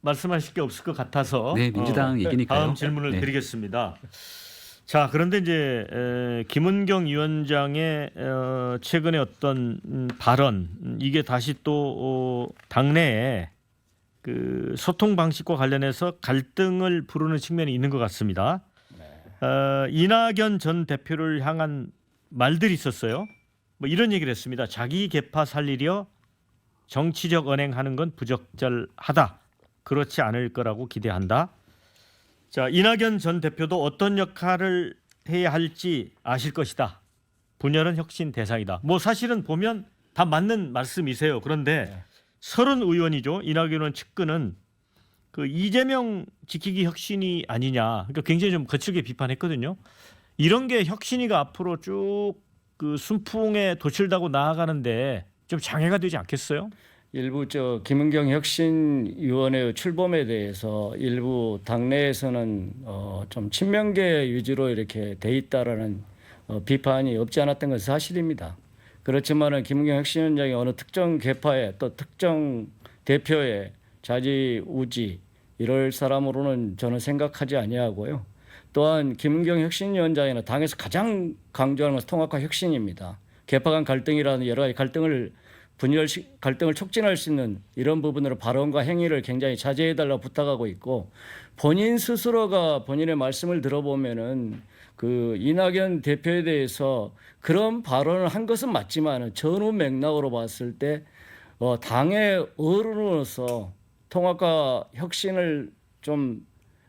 말씀하실 게 없을 것 같아서 네, 민주당 얘기니까요. 다음 질문을 네. 드리겠습니다. 자, 그런데 이제 김은경 위원장의 최근에 어떤 발언, 이게 다시 또 당내에 그 소통 방식과 관련해서 갈등을 부르는 측면이 있는 것 같습니다. 이낙연 전 대표를 향한 말들이 있었어요. 뭐 이런 얘기를 했습니다. 자기 계파 살리려 정치적 언행하는 건 부적절하다. 그렇지 않을 거라고 기대한다. 자, 이낙연 전 대표도 어떤 역할을 해야 할지 아실 것이다. 분열은 혁신 대상이다. 뭐 사실은 보면 다 맞는 말씀이세요. 그런데 30 의원이죠. 이낙연 의원 측근은 그 이재명 지키기 혁신이 아니냐. 그러니까 굉장히 좀 거칠게 비판했거든요. 이런 게 혁신이가 앞으로 쭉 그 순풍에 도출다고 나아가는데 좀 장애가 되지 않겠어요? 일부 김은경 혁신위원회 출범에 대해서 일부 당내에서는 좀 친명계 위주로 이렇게 돼 있다라는 비판이 없지 않았던 것은 사실입니다. 그렇지만은 김은경 혁신위원장이 어느 특정 계파의 또 특정 대표의 좌지우지 이럴 사람으로는 저는 생각하지 아니하고요. 또한 김은경 혁신위원장이나 당에서 가장 강조하는 것은 통합과 혁신입니다. 계파 간 갈등이라는 여러 가지 갈등을 촉진할 수 있는 이런 부분으로 발언과 행위를 굉장히 자제해달라고 부탁하고 있고, 본인 스스로가 본인의 말씀을 들어보면은 그 이낙연 대표에 대해서 그런 발언을 한 것은 맞지만 전후 맥락으로 봤을 때 당의 어른으로서 통합과 혁신을 좀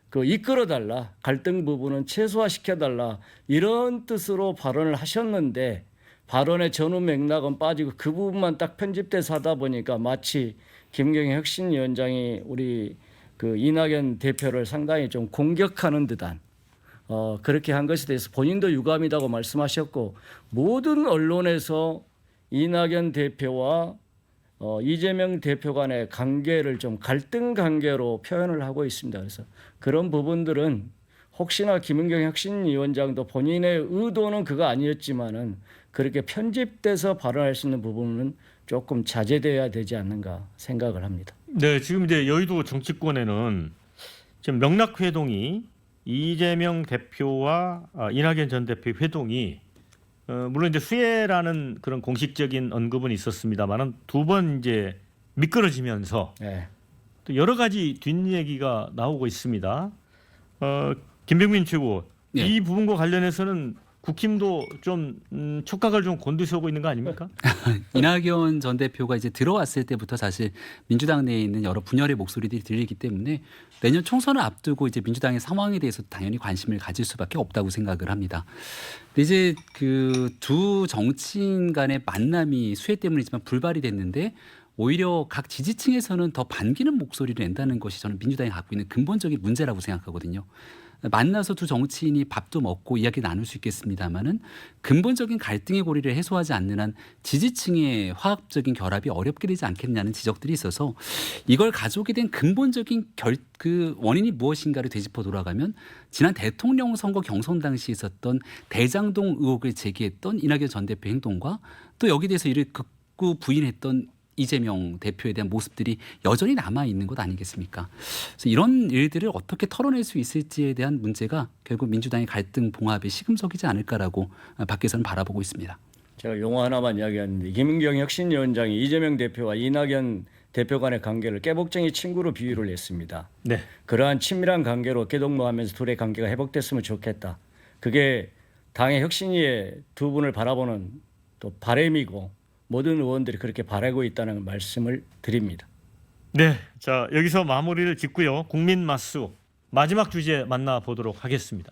그 이끌어달라, 갈등 부분은 최소화시켜달라 이런 뜻으로 발언을 하셨는데, 발언의 전후 맥락은 빠지고 그 부분만 딱 편집돼서 하다 보니까 마치 김경희 혁신위원장이 우리 그 이낙연 대표를 상당히 좀 공격하는 듯한 그렇게 한 것에 대해서 본인도 유감이라고 말씀하셨고 모든 언론에서 이낙연 대표와 이재명 대표 간의 관계를 좀 갈등 관계로 표현을 하고 있습니다. 그래서 그런 부분들은 혹시나 김은경 혁신위원장도 본인의 의도는 그거 아니었지만은 그렇게 편집돼서 발언할 수 있는 부분은 조금 자제돼야 되지 않는가 생각을 합니다. 네, 지금 이제 여의도 정치권에는 지금 명락회동이 이재명 대표와 이낙연 전 대표 회동이 물론 이제 수혜라는 그런 공식적인 언급은 있었습니다만은 두 번 이제 미끄러지면서 네. 또 여러 가지 뒷얘기가 나오고 있습니다. 김병민 최고, 네. 이 부분과 관련해서는 국힘도 좀 촉각을 좀 곤두세우고 있는 거 아닙니까? 이낙연 전 대표가 이제 들어왔을 때부터 사실 민주당 내에 있는 여러 분열의 목소리들이 들리기 때문에 내년 총선을 앞두고 이제 민주당의 상황에 대해서 당연히 관심을 가질 수밖에 없다고 생각을 합니다. 근데 이제 그 두 정치인 간의 만남이 수혜 때문이지만 불발이 됐는데 오히려 각 지지층에서는 더 반기는 목소리를 낸다는 것이 저는 민주당이 갖고 있는 근본적인 문제라고 생각하거든요. 만나서 두 정치인이 밥도 먹고 이야기 나눌 수 있겠습니다만은 근본적인 갈등의 고리를 해소하지 않는 한 지지층의 화학적인 결합이 어렵게 되지 않겠냐는 지적들이 있어서 이걸 가져오게 된 근본적인 그 원인이 무엇인가를 되짚어 돌아가면 지난 대통령 선거 경선 당시 있었던 대장동 의혹을 제기했던 이낙연 전 대표 행동과 또 여기에 대해서 이를 극구 부인했던 이재명 대표에 대한 모습들이 여전히 남아 있는 것 아니겠습니까? 그래서 이런 일들을 어떻게 털어낼 수 있을지에 대한 문제가 결국 민주당의 갈등 봉합의 시금석이지 않을까라고 밖에서는 바라보고 있습니다. 제가 용어 하나만 이야기하는데 김은경 혁신위원장이 이재명 대표와 이낙연 대표 간의 관계를 깨복쟁이 친구로 비유를 했습니다. 네. 그러한 친밀한 관계로 어깨동무하면서 둘의 관계가 회복됐으면 좋겠다. 그게 당의 혁신위의 두 분을 바라보는 또 바람이고 모든 의원들이 그렇게 바라고 있다는 말씀을 드립니다. 네, 자 여기서 마무리를 짓고요. 국민 맞수 마지막 주제 만나보도록 하겠습니다.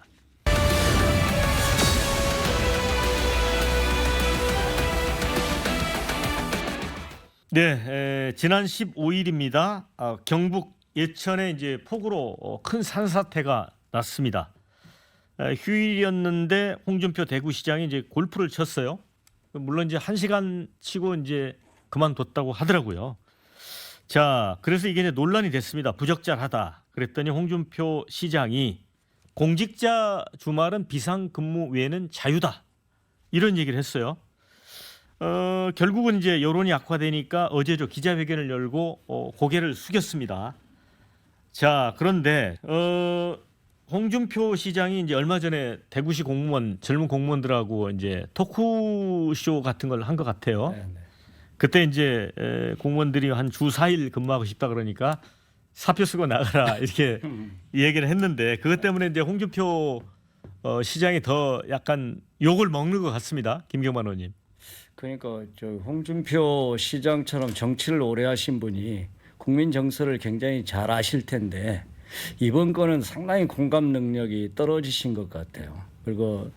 네, 지난 15일입니다. 경북 예천에 이제 폭우로 큰 산사태가 났습니다. 휴일이었는데 홍준표 대구시장이 이제 골프를 쳤어요. 물론 이제 1시간 치고 이제 그만뒀다고 하더라고요. 자, 그래서 이게 이제 논란이 됐습니다. 부적절하다. 그랬더니 홍준표 시장이 공직자 주말은 비상근무 외에는 자유다. 이런 얘기를 했어요. 결국은 이제 여론이 악화되니까 어제죠 기자회견을 열고 고개를 숙였습니다. 자, 그런데 홍준표 시장이 이제 얼마 전에 대구시 공무원 젊은 공무원들하고 이제 토크쇼 같은 걸 한 것 같아요. 네. 그때 이제 공무원들이 한 주 4일 근무하고 싶다 그러니까 사표 쓰고 나가라 이렇게 얘기를 했는데 그것 때문에 이제 홍준표 시장이 더 약간 욕을 먹는 것 같습니다. 김경만 의원님. 그러니까 저 홍준표 시장처럼 정치를 오래 하신 분이 국민 정서를 굉장히 잘 아실 텐데 이번 거는 상당히 공감 능력이 떨어지신 것 같아요. 그리고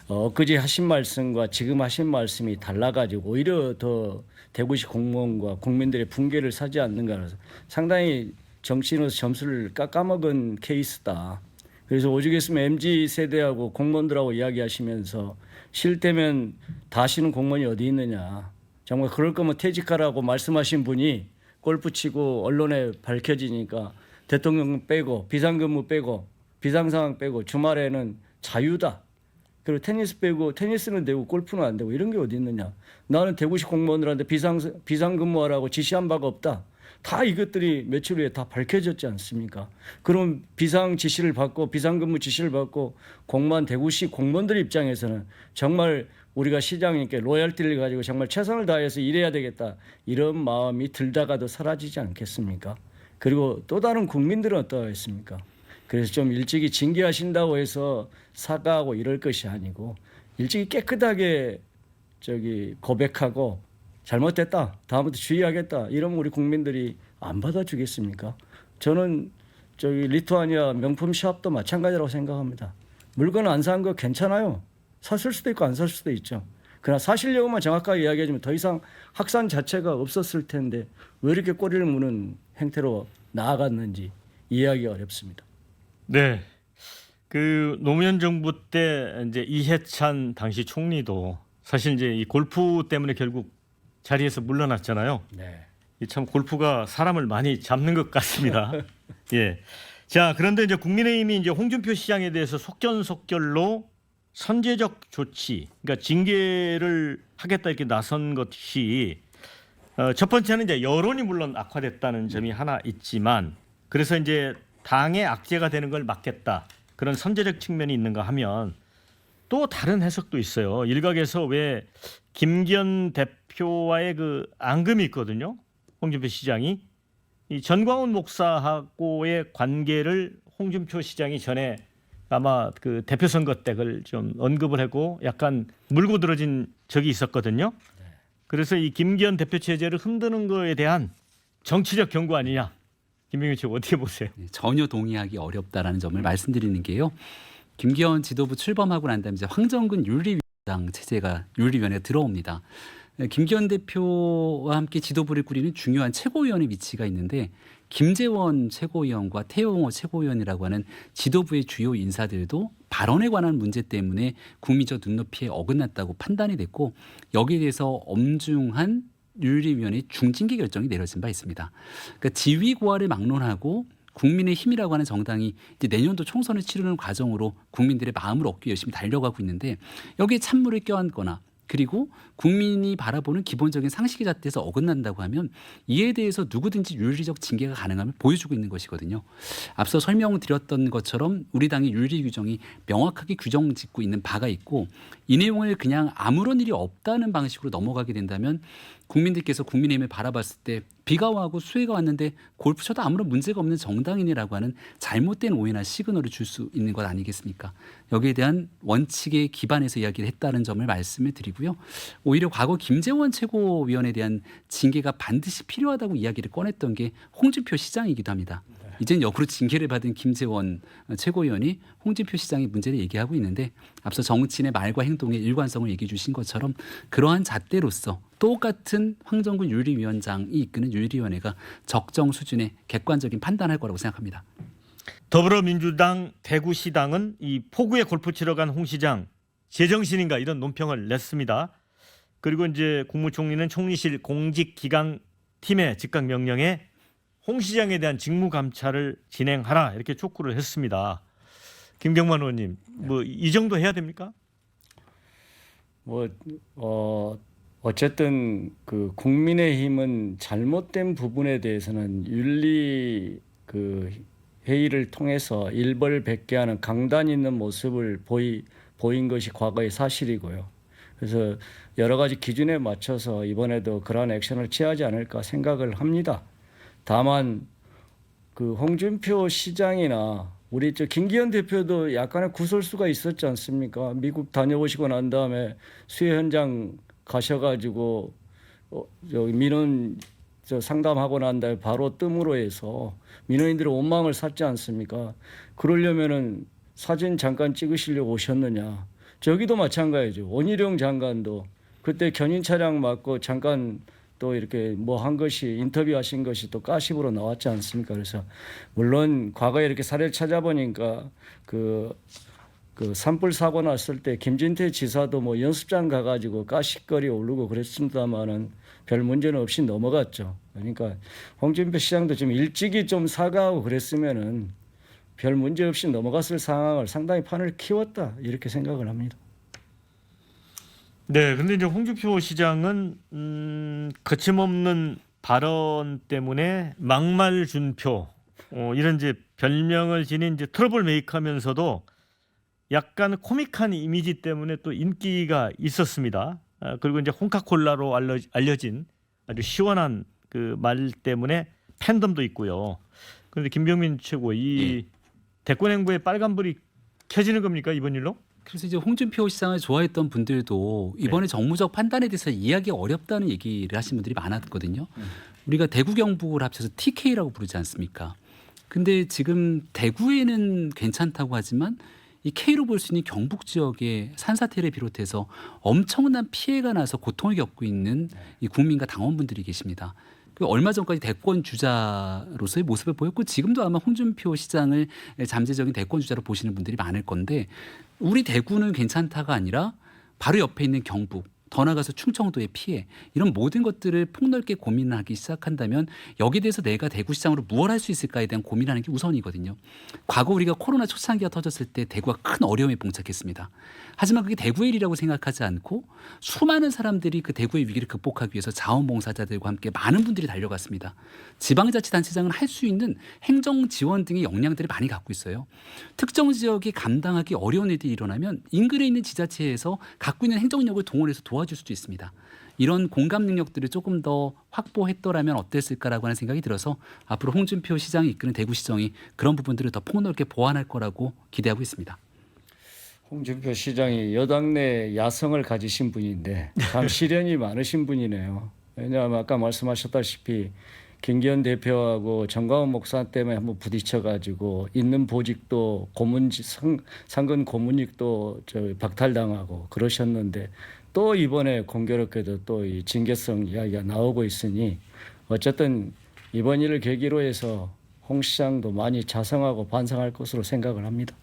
엊그제 하신 말씀과 지금 하신 말씀이 달라가지고 오히려 더 대구시 공무원과 국민들의 분개를 사지 않는가 해서 상당히 정치인으로서 점수를 깎아먹은 케이스다. 그래서 오죽했으면 MZ세대하고 공무원들하고 이야기하시면서 쉴 때면 다 쉬는 공무원이 어디 있느냐. 정말 그럴 거면 퇴직하라고 말씀하신 분이 골프 치고 언론에 밝혀지니까 대통령 빼고 비상근무 빼고 비상상황 빼고 주말에는 자유다. 그리고 테니스 빼고 테니스는 되고 골프는 안 되고 이런 게 어디 있느냐. 나는 대구시 공무원들한테 비상근무하라고 지시한 바가 없다. 다 이것들이 며칠 후에 다 밝혀졌지 않습니까? 그럼 비상 지시를 받고 비상근무 지시를 받고 공무원 대구시 공무원들 입장에서는 정말 우리가 시장님께 로열티를 가지고 정말 최선을 다해서 일해야 되겠다. 이런 마음이 들다가도 사라지지 않겠습니까? 그리고 또 다른 국민들은 어떠하겠습니까? 그래서 좀 일찍이 징계하신다고 해서 사과하고 이럴 것이 아니고 일찍이 깨끗하게 고백하고 잘못됐다. 다음부터 주의하겠다. 이러면 우리 국민들이 안 받아주겠습니까? 저는 리투아니아 명품 샵도 마찬가지라고 생각합니다. 물건 안 산 거 괜찮아요. 샀을 수도 있고 안 샀을 수도 있죠. 그러나 사실 여부만 정확하게 이야기해주면 더 이상 확산 자체가 없었을 텐데 왜 이렇게 꼬리를 무는 행태로 나아갔는지 이해하기 어렵습니다. 네. 그 노무현 정부 때 이제 이해찬 당시 총리도 사실 이제 이 골프 때문에 결국 자리에서 물러났잖아요. 네. 이 참 골프가 사람을 많이 잡는 것 같습니다. 예. 자, 그런데 이제 국민의힘이 이제 홍준표 시장에 대해서 속전속결로 선제적 조치, 그러니까 징계를 하겠다 이렇게 나선 것이 첫 번째는 이제 여론이 물론 악화됐다는 점이 하나 있지만 그래서 이제 당의 악재가 되는 걸 막겠다 그런 선제적 측면이 있는가 하면 또 다른 해석도 있어요. 일각에서 왜 김기현 대표와의 그 앙금이 있거든요. 홍준표 시장이 이 전광훈 목사하고의 관계를 홍준표 시장이 전에 아마 그 대표 선거 때 그걸 좀 언급을 하고 약간 물고 들어진 적이 있었거든요. 그래서 이 김기현 대표 체제를 흔드는 거에 대한 정치적 경고 아니냐? 김병민 최고 어떻게 보세요? 전혀 동의하기 어렵다라는 점을 말씀드리는 게요. 김기현 지도부 출범하고 난 다음에 이제 황정근 윤리위원장 체제가 윤리위원회가 들어옵니다. 김기현 대표와 함께 지도부를 꾸리는 중요한 최고위원의 위치가 있는데 김재원 최고위원과 태용호 최고위원이라고 하는 지도부의 주요 인사들도 발언에 관한 문제 때문에 국민적 눈높이에 어긋났다고 판단이 됐고 여기에 대해서 엄중한 윤리위원회 중징계 결정이 내려진 바 있습니다. 그러니까 지위 고하를 막론하고 국민의힘이라고 하는 정당이 이제 내년도 총선을 치르는 과정으로 국민들의 마음을 얻기 열심히 달려가고 있는데 여기에 찬물을 껴안거나 그리고 국민이 바라보는 기본적인 상식의 잣대에서 어긋난다고 하면 이에 대해서 누구든지 윤리적 징계가 가능함을 보여주고 있는 것이거든요. 앞서 설명드렸던 것처럼 우리 당의 윤리 규정이 명확하게 규정 짓고 있는 바가 있고 이 내용을 그냥 아무런 일이 없다는 방식으로 넘어가게 된다면 국민들께서 국민의힘을 바라봤을 때 비가 와고 수해가 왔는데 골프 쳐도 아무런 문제가 없는 정당인이라고 하는 잘못된 오해나 시그널을 줄 수 있는 것 아니겠습니까? 여기에 대한 원칙에 기반해서 이야기를 했다는 점을 말씀을 드리고요. 오히려 과거 김재원 최고위원에 대한 징계가 반드시 필요하다고 이야기를 꺼냈던 게 홍준표 시장이기도 합니다. 이제는 역으로 징계를 받은 김재원 최고위원이 홍준표 시장의 문제를 얘기하고 있는데 앞서 정치인의 말과 행동의 일관성을 얘기해 주신 것처럼 그러한 잣대로서 똑같은 황정근 윤리위원장이 이끄는 윤리위원회가 적정 수준의 객관적인 판단할 거라고 생각합니다. 더불어민주당 대구시당은 이 포구에 골프 치러 간 홍 시장 제정신인가 이런 논평을 냈습니다. 그리고 이제 국무총리는 총리실 공직기강팀의 즉각 명령에 홍 시장에 대한 직무 감찰을 진행하라 이렇게 촉구를 했습니다. 김경만 의원님, 뭐 이 정도 해야 됩니까? 어쨌든 그 국민의힘은 잘못된 부분에 대해서는 윤리 그 회의를 통해서 일벌백계하는 강단 있는 모습을 보인 것이 과거의 사실이고요. 그래서 여러 가지 기준에 맞춰서 이번에도 그러한 액션을 취하지 않을까 생각을 합니다. 다만 그 홍준표 시장이나 우리 저 김기현 대표도 약간의 구설수가 있었지 않습니까? 미국 다녀오시고 난 다음에 수해 현장 가셔가지고 여기 민원 상담하고 난 다음에 바로 뜸으로 해서 민원인들의 원망을 샀지 않습니까? 그러려면은 사진 잠깐 찍으시려고 오셨느냐? 저기도 마찬가지죠. 원희룡 장관도 그때 견인 차량 맞고 잠깐 또 이렇게 뭐 한 것이 인터뷰하신 것이 또 가십으로 나왔지 않습니까? 그래서 물론 과거에 이렇게 사례를 찾아보니까 그 산불 사고 났을 때 김진태 지사도 뭐 연습장 가가지고 가십거리 오르고 그랬습니다만은 별 문제는 없이 넘어갔죠. 그러니까 홍준표 시장도 좀 일찍이 좀 사과하고 그랬으면은 별 문제 없이 넘어갔을 상황을 상당히 판을 키웠다 이렇게 생각을 합니다. 네, 근데 이제 홍준표 시장은 거침없는 발언 때문에 막말 준표 이런 이제 별명을 지닌 이제 트러블 메이커면서도 약간 코믹한 이미지 때문에 또 인기가 있었습니다. 그리고 이제 홍카콜라로 알려진 아주 시원한 그 말 때문에 팬덤도 있고요. 그런데 김병민 최고 이 대권 행보에 빨간불이 켜지는 겁니까 이번 일로? 그래서 이제 홍준표 시장을 좋아했던 분들도 이번에 정무적 판단에 대해서 이해하기 어렵다는 얘기를 하신 분들이 많았거든요. 우리가 대구 경북을 합쳐서 TK라고 부르지 않습니까? 근데 지금 대구에는 괜찮다고 하지만 이 K로 볼 수 있는 경북 지역에 산사태를 비롯해서 엄청난 피해가 나서 고통을 겪고 있는 이 국민과 당원분들이 계십니다. 얼마 전까지 대권 주자로서의 모습을 보였고 지금도 아마 홍준표 시장을 잠재적인 대권 주자로 보시는 분들이 많을 건데 우리 대구는 괜찮다가 아니라 바로 옆에 있는 경북 더 나아가서 충청도의 피해 이런 모든 것들을 폭넓게 고민하기 시작한다면 여기에 대해서 내가 대구시장으로 무엇 할 수 있을까에 대한 고민하는 게 우선이거든요. 과거 우리가 코로나 초창기가 터졌을 때 대구가 큰 어려움에 봉착했습니다. 하지만 그게 대구의 일이라고 생각하지 않고 수많은 사람들이 그 대구의 위기를 극복하기 위해서 자원봉사자들과 함께 많은 분들이 달려갔습니다. 지방자치단체장은 할 수 있는 행정 지원 등의 역량들을 많이 갖고 있어요. 특정 지역이 감당하기 어려운 일들이 일어나면 인근에 있는 지자체에서 갖고 있는 행정력을 동원해서 도와줄 수도 있습니다. 이런 공감 능력들을 조금 더 확보했더라면 어땠을까라고 하는 생각이 들어서 앞으로 홍준표 시장이 이끄는 대구시정이 그런 부분들을 더 폭넓게 보완할 거라고 기대하고 있습니다. 홍준표 시장이 여당 내 야성을 가지신 분인데 참 시련이 많으신 분이네요. 왜냐하면 아까 말씀하셨다시피 김기현 대표하고 정광훈 목사 때문에 한번 부딪혀가지고 있는 보직도 상근 고문직도 박탈당하고 그러셨는데 또 이번에 공교롭게도 또 이 징계성 이야기가 나오고 있으니 어쨌든 이번 일을 계기로 해서 홍 시장도 많이 자성하고 반성할 것으로 생각을 합니다.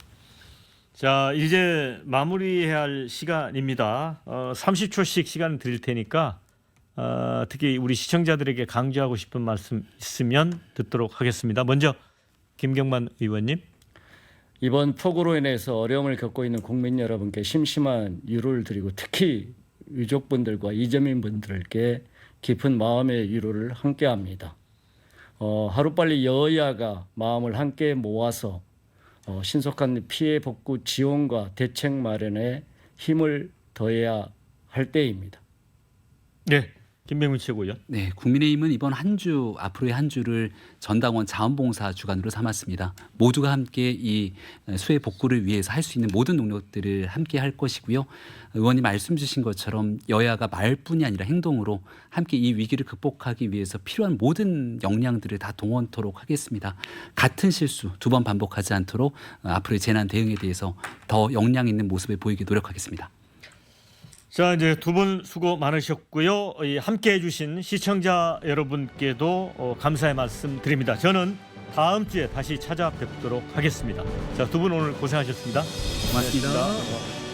자, 이제 마무리해야 할 시간입니다. 30초씩 시간 드릴 테니까 특히 우리 시청자들에게 강조하고 싶은 말씀 있으면 듣도록 하겠습니다. 먼저 김경만 의원님. 이번 폭우로 인해서 어려움을 겪고 있는 국민 여러분께 심심한 위로를 드리고 특히 유족분들과 이재민분들께 깊은 마음의 위로를 함께합니다. 하루빨리 여야가 마음을 함께 모아서 신속한 피해 복구 지원과 대책 마련에 힘을 더해야 할 때입니다. 네, 김병민 최고위원. 네, 국민의힘은 이번 한 주 앞으로의 한 주를 전당원 자원봉사 주간으로 삼았습니다. 모두가 함께 이 수해 복구를 위해서 할 수 있는 모든 노력들을 함께 할 것이고요. 의원님 말씀 주신 것처럼 여야가 말뿐이 아니라 행동으로 함께 이 위기를 극복하기 위해서 필요한 모든 역량들을 다 동원토록 하겠습니다. 같은 실수 두 번 반복하지 않도록 앞으로의 재난 대응에 대해서 더 역량 있는 모습을 보이게 노력하겠습니다. 자, 이제 두 분 수고 많으셨고요. 함께 해주신 시청자 여러분께도 감사의 말씀 드립니다. 저는 다음 주에 다시 찾아뵙도록 하겠습니다. 자, 두 분 오늘 고생하셨습니다. 고맙습니다. 고맙습니다.